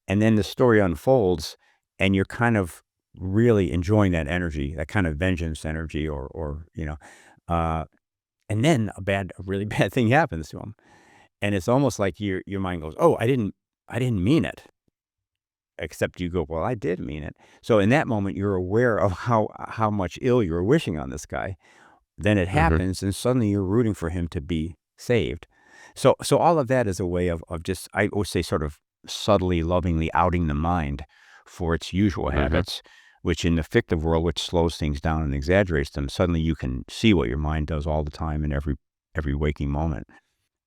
And then the story unfolds, and you're kind of really enjoying that energy, that kind of vengeance energy, and then a really bad thing happens to him. And it's almost like your mind goes, oh, I didn't mean it. Except you go, well, I did mean it. So in that moment, you're aware of how much ill you were wishing on this guy. Then it happens, and suddenly you're rooting for him to be saved. So all of that is a way of just, I always say, sort of subtly, lovingly outing the mind for its usual habits, which in the fictive world, which slows things down and exaggerates them, suddenly you can see what your mind does all the time in every waking moment.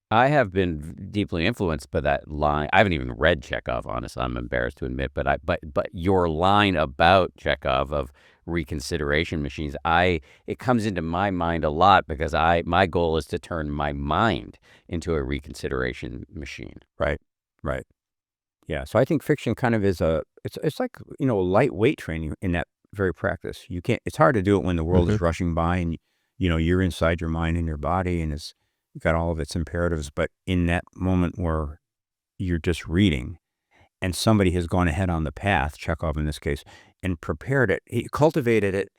I have been deeply influenced by that line. I haven't even read Chekhov, honestly. I'm embarrassed to admit, but your line about Chekhov of reconsideration machines, it comes into my mind a lot because my goal is to turn my mind into a reconsideration machine. Right. Yeah. So I think fiction kind of is it's like, lightweight training in that very practice. It's hard to do it when the world is rushing by and, you're inside your mind and your body and it's got all of its imperatives. But in that moment where you're just reading and somebody has gone ahead on the path, Chekhov in this case, and prepared it, he cultivated it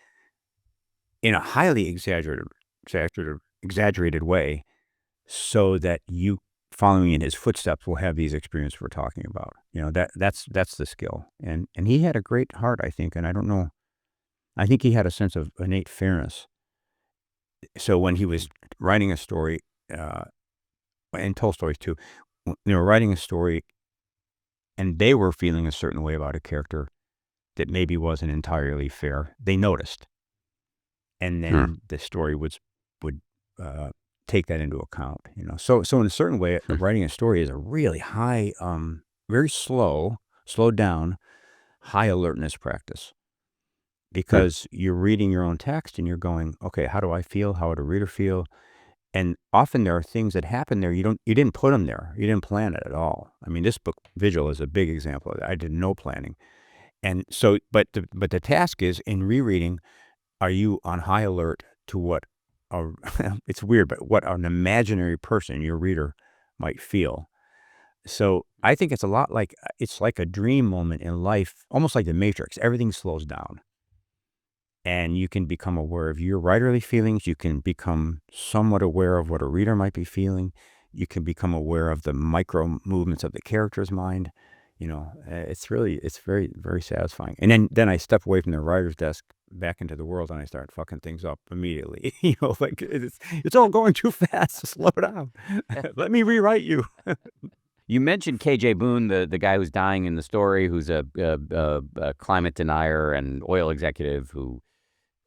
in a highly exaggerated way so that you following in his footsteps will have these experiences we're talking about. That's the skill. And he had a great heart, I think. And I don't know, I think he had a sense of innate fairness. So when he was writing a story, and Tolstoy's too, they were writing a story and they were feeling a certain way about a character that maybe wasn't entirely fair. They noticed. And then the story would take that into account, So in a certain way, writing a story is a really high, very slowed down, high alertness practice. Because you're reading your own text and you're going, okay, how do I feel? How would a reader feel? And often there are things that happen there. You didn't put them there. You didn't plan it at all. I mean, this book, Vigil, is a big example of that. I did no planning. And so, but the task is in rereading, are you on high alert to what, it's weird, but what an imaginary person, your reader, might feel. So I think it's a lot like it's like a dream moment in life, almost like the Matrix. Everything slows down, and you can become aware of your writerly feelings. You can become somewhat aware of what a reader might be feeling. You can become aware of the micro movements of the character's mind. It's very, very satisfying. And then I step away from the writer's desk back into the world, and I start fucking things up immediately. Like it's all going too fast. Slow down. Let me rewrite you. You mentioned KJ Boone, the guy who's dying in the story, who's a climate denier and oil executive who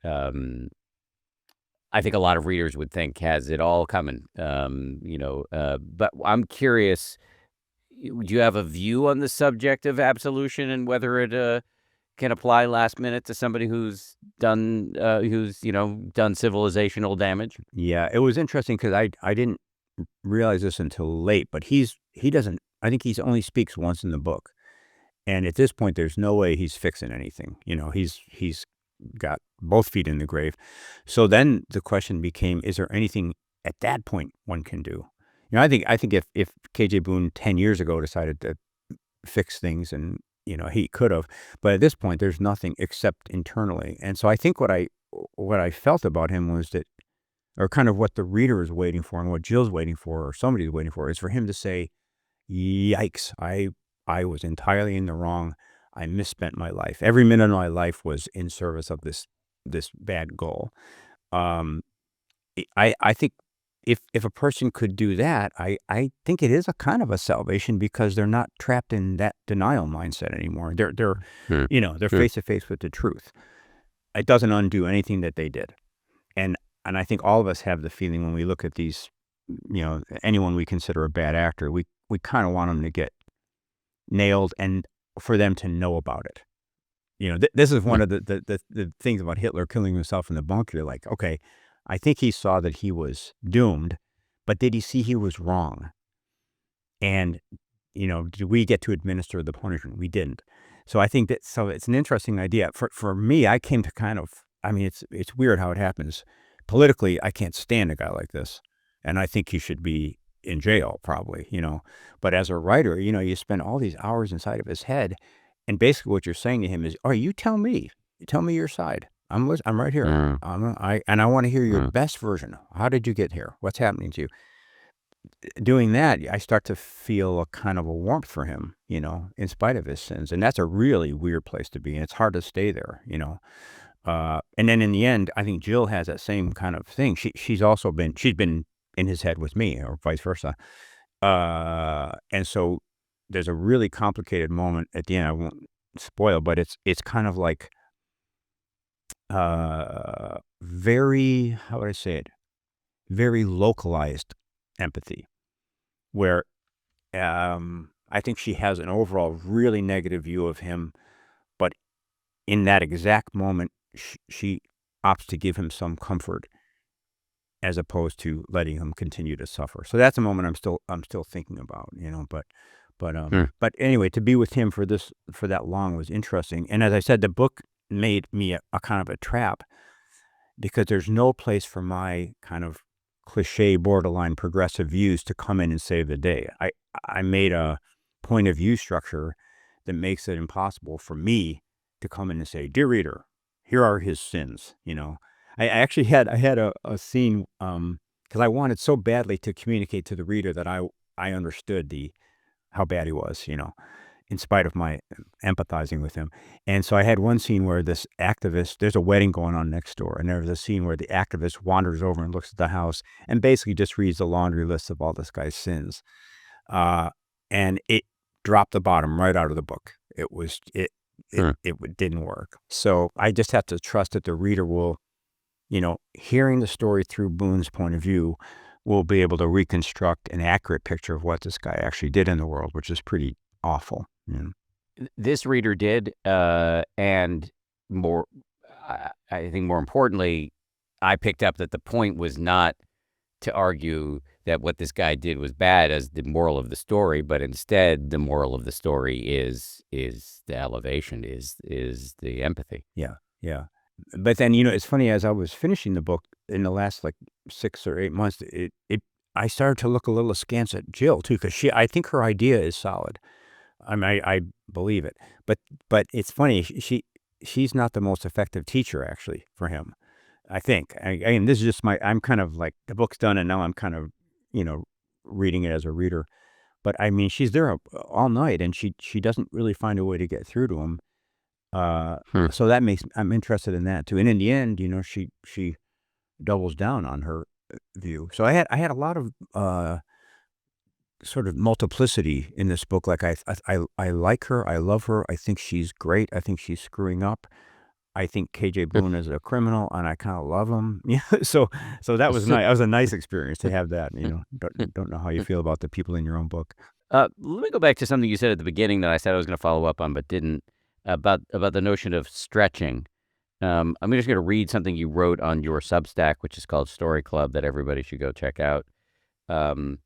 I think a lot of readers would think has it all coming. But I'm curious, do you have a view on the subject of absolution and whether it can apply last minute to somebody who's done civilizational damage? Yeah, it was interesting because I didn't realize this until late, but he doesn't. I think he's only speaks once in the book, and at this point, there's no way he's fixing anything. He's got both feet in the grave. So then the question became: is there anything at that point one can do? I think if KJ Boone 10 years ago decided to fix things, and he could have, but at this point, there's nothing except internally. And so I think what I felt about him was that, or kind of what the reader is waiting for, and what Jill's waiting for, or somebody's waiting for, is for him to say, "Yikes! I was entirely in the wrong. I misspent my life. Every minute of my life was in service of this bad goal." I think if a person could do that, I think it is a kind of a salvation, because they're not trapped in that denial mindset anymore. They're Hmm. they're face to face with the truth. It doesn't undo anything that they did. And I think all of us have the feeling when we look at these, anyone we consider a bad actor, we kind of want them to get nailed, and for them to know about it. This is one of the things about Hitler killing himself in the bunker. You're like, okay, I think he saw that he was doomed, but did he see he was wrong? And, did we get to administer the punishment? We didn't. So I think so it's an interesting idea. For me, I came to kind of, it's weird how it happens. Politically, I can't stand a guy like this, and I think he should be in jail, probably, But as a writer, you spend all these hours inside of his head, and basically what you're saying to him is, "Oh, you tell me your side. I'm right here. Mm, I want to hear your mm. best version. How did you get here? What's happening to you?" Doing that, I start to feel a kind of a warmth for him, in spite of his sins, and that's a really weird place to be, and it's hard to stay there. And then in the end, I think Jill has that same kind of thing. She's been in his head with me, or vice versa. And so there's a really complicated moment at the end. I won't spoil, but it's kind of like very, how would I say it? Very localized empathy, where I think she has an overall really negative view of him, but in that exact moment, she opts to give him some comfort, as opposed to letting him continue to suffer. So that's a moment I'm still thinking about, Hmm. but anyway, to be with him for that long was interesting. And as I said, the book made me a kind of a trap, because there's no place for my kind of cliche, borderline progressive views to come in and save the day. I made a point of view structure that makes it impossible for me to come in and say, "Dear reader, here are his sins." I actually had a scene, because I wanted so badly to communicate to the reader that I understood how bad he was, in spite of my empathizing with him. And so I had one scene where this activist, there's a wedding going on next door, and there's a scene where the activist wanders over and looks at the house and basically just reads the laundry list of all this guy's sins. And it dropped the bottom right out of the book. Hmm. It didn't work. So I just have to trust that the reader will, hearing the story through Boone's point of view, will be able to reconstruct an accurate picture of what this guy actually did in the world, which is pretty awful. This reader did, and more, I think more importantly, I picked up that the point was not to argue that what this guy did was bad as the moral of the story, but instead the moral of the story is the elevation, is the empathy. Yeah, yeah. But then, it's funny, as I was finishing the book in the last, like, 6 or 8 months, I started to look a little askance at Jill too, because I think her idea is solid. I mean, I believe it, but it's funny. She's not the most effective teacher actually for him. I think. And this is just I'm kind of like the book's done, and now I'm kind of, you know, reading it as a reader. But I mean, she's there all night, and she doesn't really find a way to get through to him. Uh, Hmm. so I'm interested in that too. And in the end, you know, she doubles down on her view. So I had a lot of sort of multiplicity in this book. Like I like her. I love her. I think she's great. I think she's screwing up. I think KJ Boone is a criminal, and I kind of love him. Yeah, so that was nice. That was a nice experience to have that. You know, don't know how you feel about the people in your own book. Let me go back to something you said at the beginning that I said I was going to follow up on, but didn't, about the notion of stretching. I'm just going to read something you wrote on your Substack, which is called Story Club, that everybody should go check out. Um,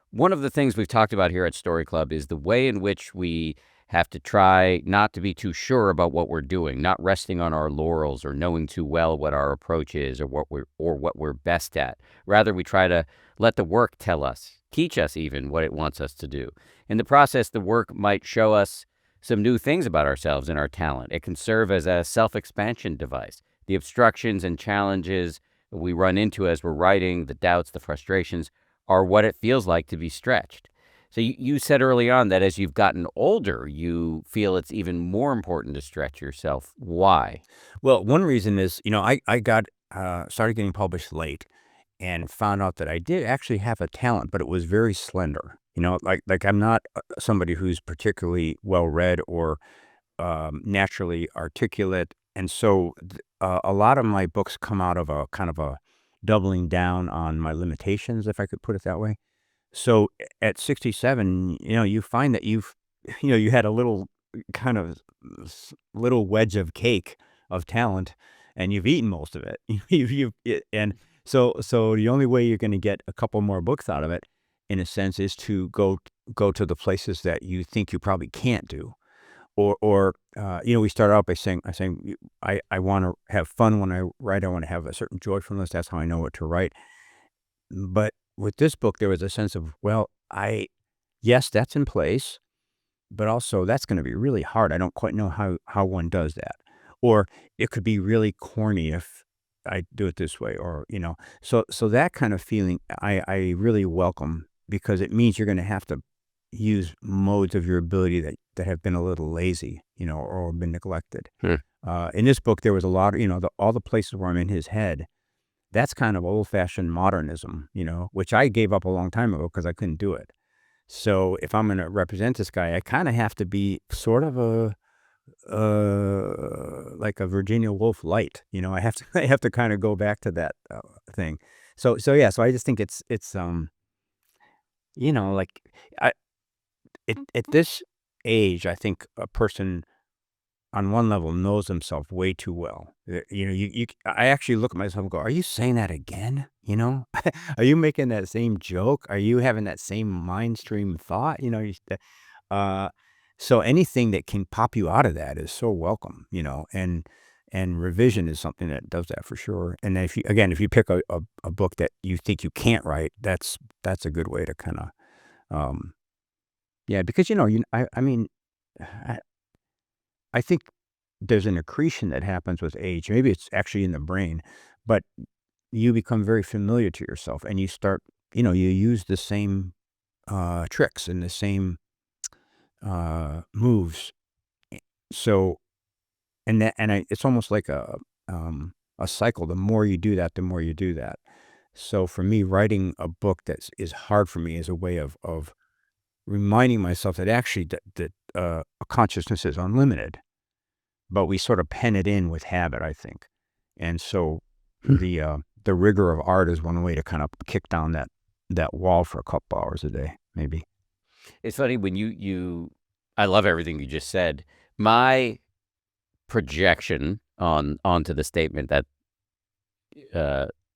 One of the things we've talked about here at Story Club is the way in which we have to try not to be too sure about what we're doing, not resting on our laurels or knowing too well what our approach is or what we're best at. Rather, we try to let the work tell us, teach us even what it wants us to do. In the process, the work might show us some new things about ourselves and our talent. It can serve as a self-expansion device. The obstructions and challenges we run into as we're writing, the doubts, the frustrations, are what it feels like to be stretched. So you said early on that as you've gotten older, you feel it's even more important to stretch yourself. Why? Well, one reason is, you know, I got started getting published late, and found out that I did actually have a talent, but it was very slender. You know, like I'm not somebody who's particularly well read or naturally articulate, and so a lot of my books come out of a kind of a doubling down on my limitations, if I could put it that way. So at 67, you know, you find that you know, you had a little kind of little wedge of cake of talent, and you've eaten most of it. And so the only way you're going to get a couple more books out of it, in a sense, is to go to the places that you think you probably can't do. Or you know, we start out by saying I want to have fun when I write. I want to have a certain joyfulness. That's how I know what to write. But with this book, there was a sense of, well, yes, that's in place, but also that's going to be really hard. I don't quite know how one does that. Or it could be really corny if I do it this way, or, you know, so that kind of feeling I really welcome, because it means you're going to have to use modes of your ability that have been a little lazy, you know, or been neglected. Hmm. In this book, there was a lot of, you know, all the places where I'm in his head. That's kind of old-fashioned modernism, you know, which I gave up a long time ago because I couldn't do it. So if I'm gonna represent this guy, I kinda have to be sort of like a Virginia Woolf light, you know? I have to I have to kinda go back to that, thing. Yeah, so I just think it's, you know, like, I at this age, I think a person on one level knows himself way too well. You know, I actually look at myself and go, "Are you saying that again?" You know? Are you making that same joke? Are you having that same mind stream thought? You know, uh, so anything that can pop you out of that is so welcome, you know, and revision is something that does that for sure. And if you pick a book that you think you can't write, that's a good way to kinda, um yeah, because, you know, I mean, I I think there's an accretion that happens with age. Maybe it's actually in the brain, but you become very familiar to yourself, and you start, you know, you use the same tricks and the same moves. So, it's almost like a cycle. The more you do that, the more you do that. So for me, writing a book is hard for me is a way of reminding myself that actually a consciousness is unlimited, but we sort of pen it in with habit, I think. And so the rigor of art is one way to kind of kick down that wall for a couple hours a day, maybe. It's funny when I love everything you just said. My projection onto the statement uh,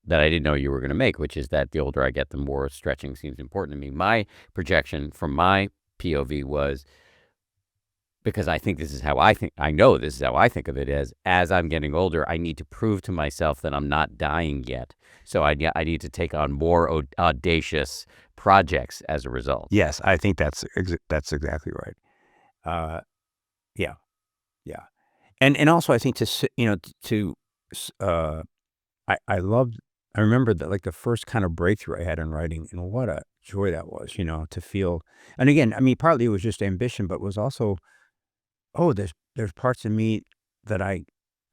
that I didn't know you were going to make, which is that the older I get, the more stretching seems important to me. My projection from my POV was because I think this is how I think. I know this is how I think of it as I'm getting older, I need to prove to myself that I'm not dying yet. So I need to take on more audacious projects as a result. Yes, I think that's exactly right. Yeah, yeah, and also I think I remember that, like, the first kind of breakthrough I had in writing, and what a joy that was, to feel. And again, I mean, partly it was just ambition, but it was also, oh, there's parts of me that I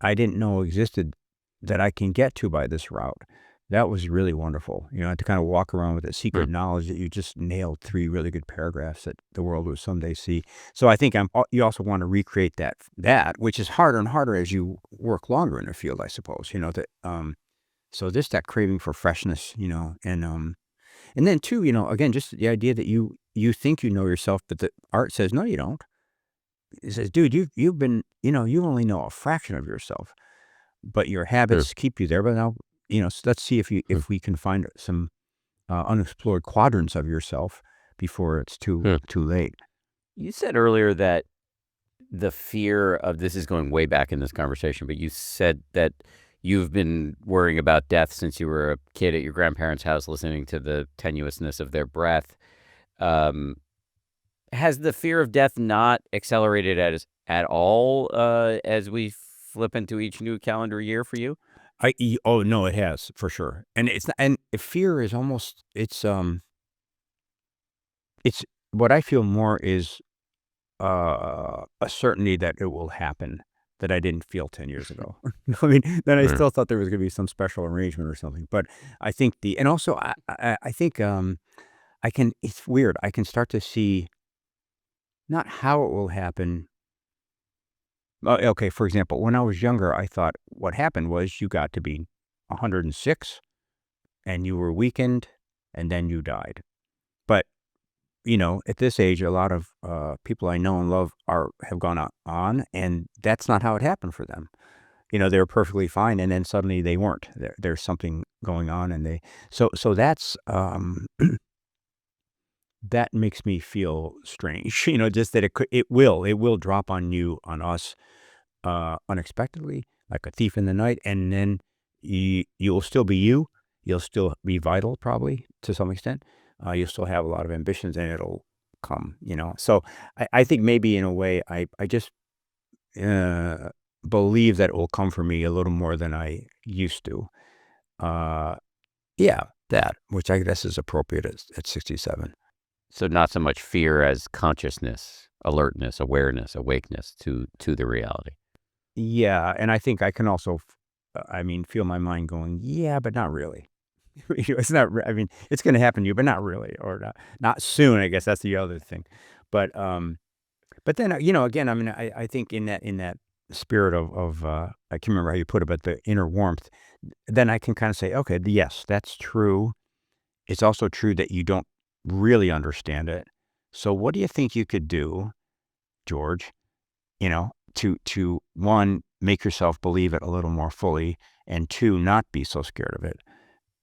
didn't know existed that I can get to by this route. That was really wonderful, to kind of walk around with that Hmm. secret knowledge that you just nailed 3 really good paragraphs that the world will someday see. So I think you also want to recreate that, which is harder and harder as you work longer in the field, I suppose, so just that craving for freshness, and then too, again, just the idea that you think you know yourself, but the art says, "No, you don't." It says, "Dude, you've been, you only know a fraction of yourself, but your True. habits keep you there. But now, so let's see Hmm. if we can find some unexplored quadrants of yourself before it's Hmm. too late." You said earlier that the fear of this is going way back in this conversation, but you said that you've been worrying about death since you were a kid at your grandparents' house, listening to the tenuousness of their breath. Um, has the fear of death not accelerated at all as we flip into each new calendar year for you? Oh no, it has for sure, and fear is almost it's what I feel more is a certainty that it will happen that I didn't feel 10 years ago. I mean, then I Mm. still thought there was gonna be some special arrangement or something, but I think and also I think, I can it's weird, I can start to see not how it will happen. Okay, for example, when I was younger, I thought what happened was you got to be 106 and you were weakened and then you died. But, at this age, a lot of people I know and love have gone on, and that's not how it happened for them. They were perfectly fine, and then suddenly they weren't. There's something going on, and so that's that makes me feel strange. Just that it will drop on us unexpectedly, like a thief in the night, and then you'll still be you. You'll still be vital, probably to some extent. You'll still have a lot of ambitions, and it'll come. So I think maybe in a way, I just uh, believe that it will come for me a little more than I used to. Uh, yeah, that, which I guess is appropriate at 67. So not so much fear as consciousness, alertness, awareness, awakeness to the reality. Yeah, and I think I can also, I mean, feel my mind going, yeah, but not really. It's not. I mean, it's going to happen to you, but not really, or not soon. I guess that's the other thing. But then again, I mean, I think in that spirit of I can't remember how you put it, but the inner warmth. Then I can kind of say, okay, yes, that's true. It's also true that you don't really understand it. So what do you think you could do, George? To one, make yourself believe it a little more fully, and two, not be so scared of it,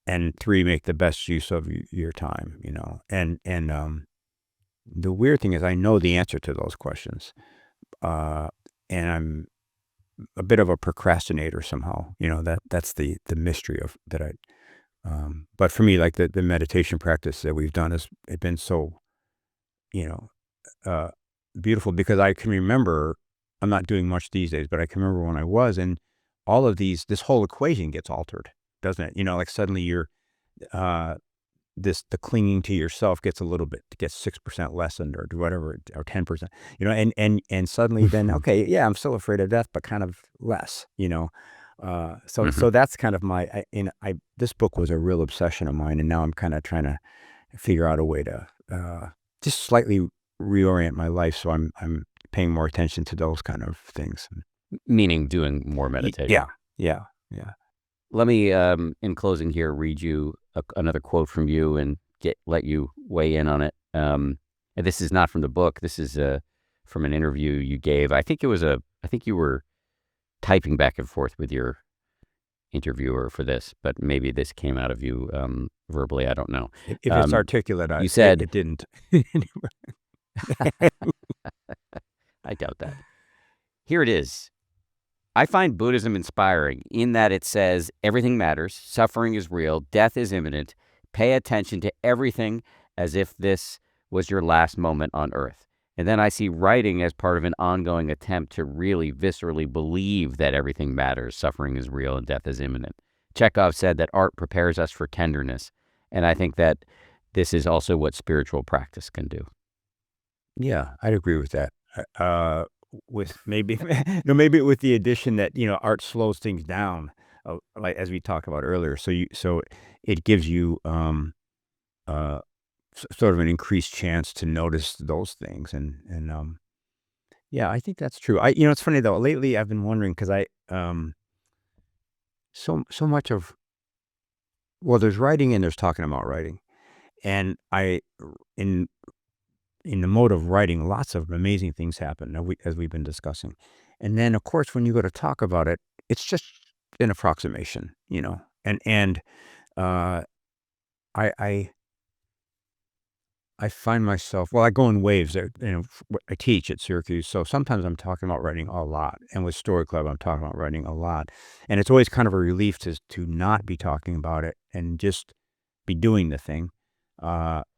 and three, make the best use of your time. And the weird thing is, I know the answer to those questions, uh, and I'm a bit of a procrastinator somehow. That's the mystery of that. But for me, like the meditation practice that we've done has it been so you know uh, beautiful because I can remember. I'm not doing much these days, but I can remember when I was, and all of this whole equation gets altered, doesn't it? Like suddenly you're uh, the clinging to yourself gets 6% lessened or whatever, or 10%, and suddenly then, okay, yeah, I'm still afraid of death, but kind of less, so Mhm. that's kind of this book was a real obsession of mine, and now I'm kind of trying to figure out a way to just slightly reorient my life, so I'm paying more attention to those kind of things. Meaning doing more meditation. Yeah, yeah, yeah. Let me, in closing here, read you another quote from you and let you weigh in on it. And this is not from the book. This is from an interview you gave. I think you were typing back and forth with your interviewer for this, but maybe this came out of you verbally. I don't know. If it's articulate, You it, said, it didn't. I doubt that. Here it is. I find Buddhism inspiring in that it says everything matters, suffering is real, death is imminent, pay attention to everything as if this was your last moment on earth. And then I see writing as part of an ongoing attempt to really viscerally believe that everything matters, suffering is real, and death is imminent. Chekhov said that art prepares us for tenderness, and I think that this is also what spiritual practice can do. Yeah, I'd agree with that. With maybe maybe with the addition that art slows things down, like as we talked about earlier. So it gives you sort of an increased chance to notice those things, and yeah, I think that's true. It's funny though. Lately, I've been wondering because so much of there's writing and there's talking about writing, and in in the mode of writing, lots of amazing things happen as we've been discussing. And then, of course, when you go to talk about it, it's just an approximation. And uh, I, I I find myself I go in waves. I teach at Syracuse, so sometimes I'm talking about writing a lot, and with Story Club, I'm talking about writing a lot, and it's always kind of a relief to not be talking about it and just be doing the thing,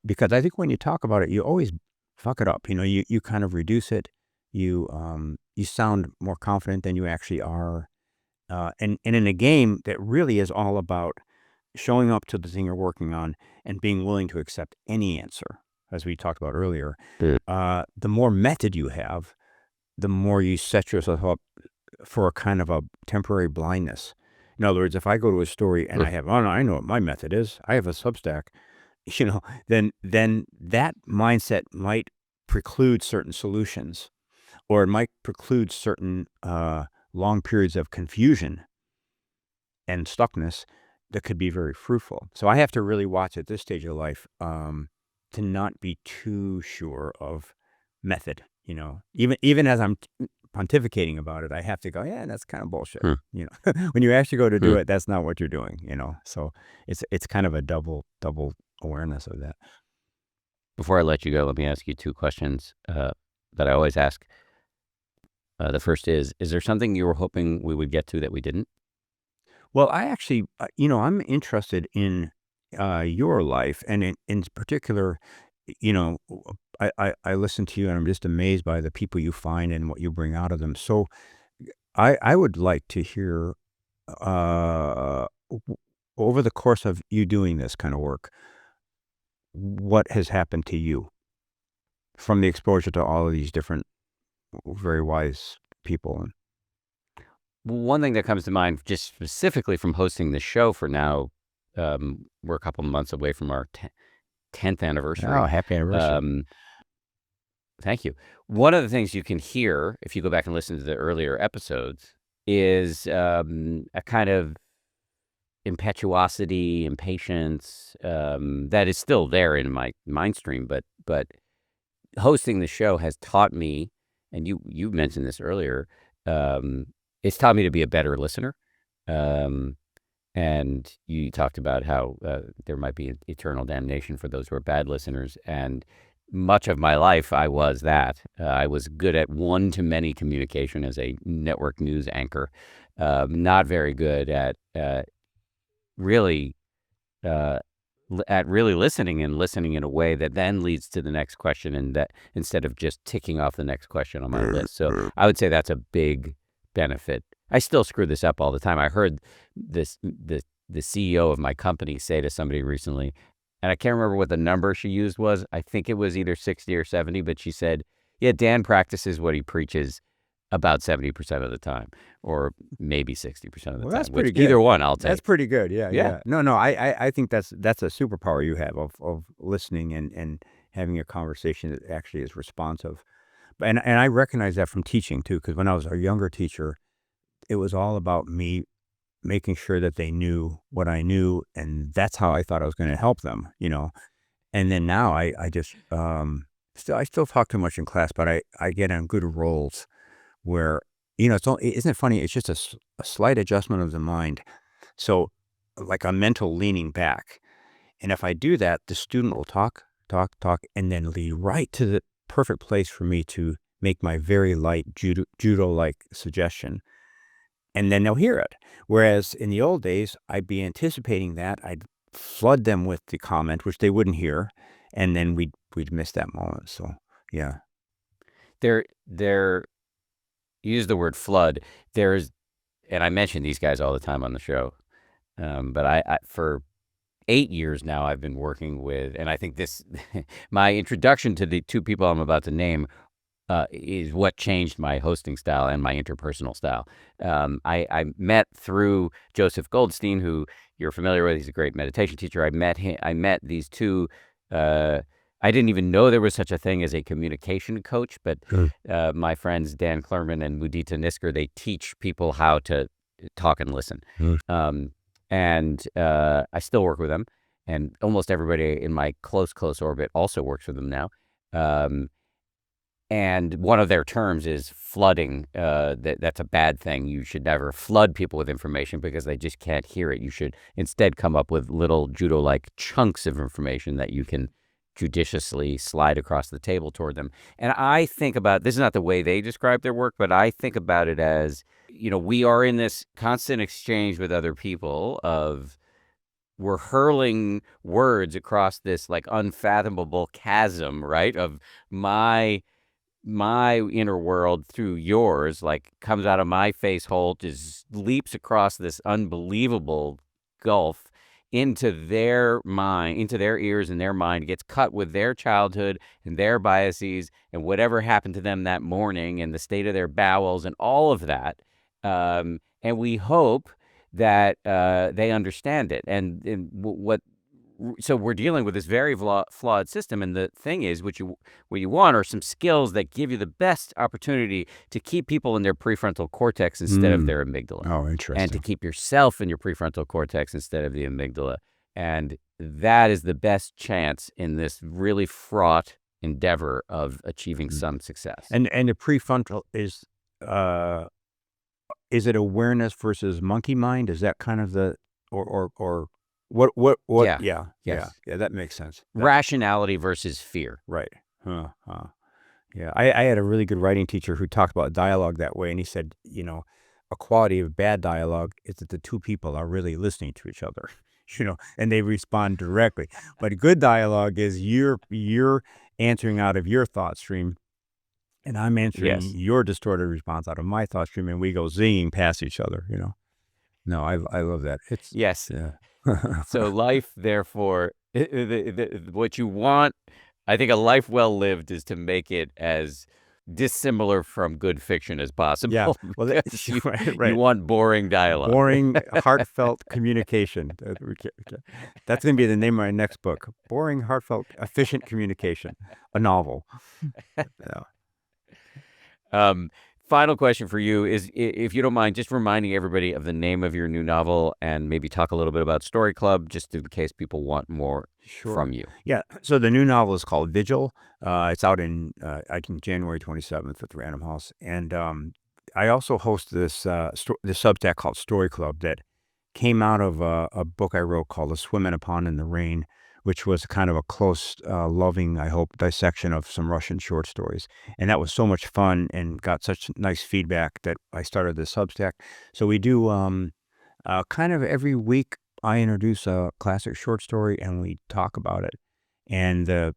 because I think when you talk about it, you always fuck it up. You kind of reduce it. You sound more confident than you actually are, and in a game that really is all about showing up to the thing you're working on and being willing to accept any answer, as we talked about earlier. The more method you have, the more you set yourself up for a kind of a temporary blindness. In other words, if I go to a story and I know what my method is, I have a Substack, then that mindset might preclude certain solutions, or it might preclude certain long periods of confusion and stuckness that could be very fruitful. So I have to really watch at this stage of life to not be too sure of method. Even as I'm pontificating about it, I have to go, yeah, that's kind of bullshit. When you actually go to do it, that's not what you're doing. So it's kind of a double awareness of that. Before I let you go, let me ask you two questions that I always ask. The first is there something you were hoping we would get to that we didn't? Well, I actually, I'm interested in your life, and in particular, you know, I listen to you, and I'm just amazed by the people you find and what you bring out of them. So I would like to hear, over the course of you doing this kind of work, what has happened to you from the exposure to all of these different, very wise people. And One thing that comes to mind, just specifically from hosting the show for now, we're a couple months away from our 10th anniversary. Oh, happy anniversary! Thank you. One of the things you can hear if you go back and listen to the earlier episodes is a kind of impetuosity, impatience that is still there in my mind stream, but hosting the show has taught me, and you mentioned this earlier, it's taught me to be a better listener. And you talked about how there might be eternal damnation for those who are bad listeners. And much of my life, I was that. I was good at one-to-many communication as a network news anchor, not very good at really listening and listening in a way that then leads to the next question, and that instead of just ticking off the next question on my list. So I would say that's a big benefit. I still screw this up all the time. I heard the CEO of my company say to somebody recently, and I can't remember what the number she used was. I think it was either 60 or 70, but she said, yeah, Dan practices what he preaches about 70% of the time, or maybe 60% of the time. Well, that's pretty good. Either one, I'll take. That's pretty good. Yeah. No, I think that's a superpower you have of listening and having a conversation that actually is responsive. And I recognize that from teaching too, because when I was a younger teacher, it was all about me making sure that they knew what I knew, and that's how I thought I was going to help them. And then now I just I still talk too much in class, but I get on good rolls where isn't it funny? It's just a slight adjustment of the mind, so like a mental leaning back. And if I do that, the student will talk, and then lead right to the perfect place for me to make my very light judo-like suggestion, and then they'll hear it. Whereas in the old days, I'd be anticipating that. I'd flood them with the comment, which they wouldn't hear, and then we'd miss that moment. So, yeah. There, use the word flood. There's, and I mention these guys all the time on the show, but I for 8 years now, I've been working with, and I think this, my introduction to the two people I'm about to name is what changed my hosting style and my interpersonal style. I met through Joseph Goldstein, who you're familiar with. He's a great meditation teacher. I met these two. I didn't even know there was such a thing as a communication coach, but my friends Dan Klerman and Mudita Nisker, they teach people how to talk and listen. And I still work with them, and almost everybody in my close orbit also works with them now. And one of their terms is flooding. That's a bad thing. You should never flood people with information because they just can't hear it. You should instead come up with little judo-like chunks of information that you can judiciously slide across the table toward them. And I think about, this is not the way they describe their work, but I think about it as, we are in this constant exchange with other people of, we're hurling words across this like unfathomable chasm, right? Of my inner world through yours, like comes out of my face hole, just leaps across this unbelievable gulf into their mind, into their ears and their mind, gets cut with their childhood and their biases and whatever happened to them that morning and the state of their bowels and all of that. And we hope that they understand it. And so we're dealing with this very flawed system, and the thing is, what you want are some skills that give you the best opportunity to keep people in their prefrontal cortex instead of their amygdala. Oh, interesting. And to keep yourself in your prefrontal cortex instead of the amygdala. And that is the best chance in this really fraught endeavor of achieving some success. And the prefrontal is it awareness versus monkey mind? Is that kind of the or what? Yeah. Yeah, that makes sense. Rationality versus fear. Right. Yeah. I had a really good writing teacher who talked about dialogue that way, and he said, a quality of bad dialogue is that the two people are really listening to each other, and they respond directly. But good dialogue is you're answering out of your thought stream, and I'm answering your distorted response out of my thought stream, and we go zinging past each other, No, I love that. Yes. Yeah. So life, therefore, what you want, I think a life well lived is to make it as dissimilar from good fiction as possible. Yeah, well, right. You want boring dialogue. Boring, heartfelt communication. That's going to be the name of my next book. Boring, heartfelt, efficient communication. A novel. Final question for you is, if you don't mind, just reminding everybody of the name of your new novel and maybe talk a little bit about Story Club, just in case people want more from you. Yeah. So the new novel is called Vigil. It's out in January 27th at the Random House. And I also host this Substack called Story Club that came out of a book I wrote called A Swim in a Pond in the Rain, which was kind of a close, loving, I hope, dissection of some Russian short stories. And that was so much fun and got such nice feedback that I started this Substack. So we do kind of every week, I introduce a classic short story and we talk about it. And the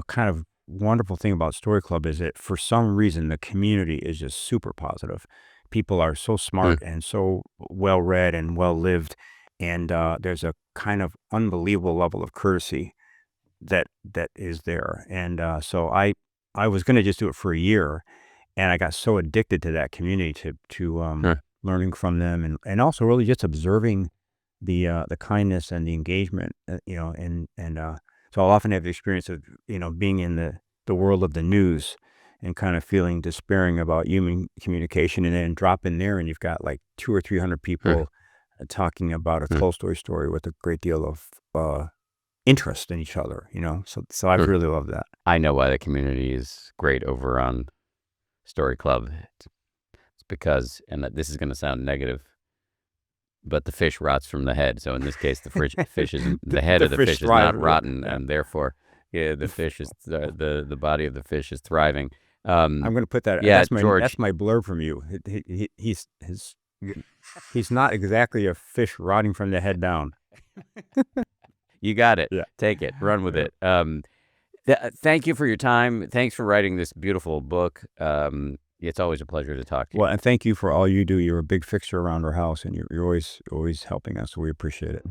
kind of wonderful thing about Story Club is that for some reason, the community is just super positive. People are so smart and so well-read and well-lived. And there's a kind of unbelievable level of courtesy that is there. And so I was going to just do it for a year, and I got so addicted to that community to learning from them and also really just observing the kindness and the engagement. So I'll often have the experience of being in the world of the news and kind of feeling despairing about human communication, and then drop in there and you've got like 200 or 300 people. Talking about a Tolstoy story with a great deal of interest in each other, So I've really loved that. I know why the community is great over on Story Club. It's because, and this is going to sound negative, but the fish rots from the head. So in this case, the fish is the head of the fish is not rotten, and therefore, the fish is the body of the fish is thriving. I'm going to put that. Yeah, That's George. my blurb from you. He's not exactly a fish rotting from the head down. You got it. Yeah. Take it. Run with Yeah. it. Thank you for your time. Thanks for writing this beautiful book. It's always a pleasure to talk to you. Well, and thank you for all you do. You're a big fixture around our house, and you're always helping us. So we appreciate it.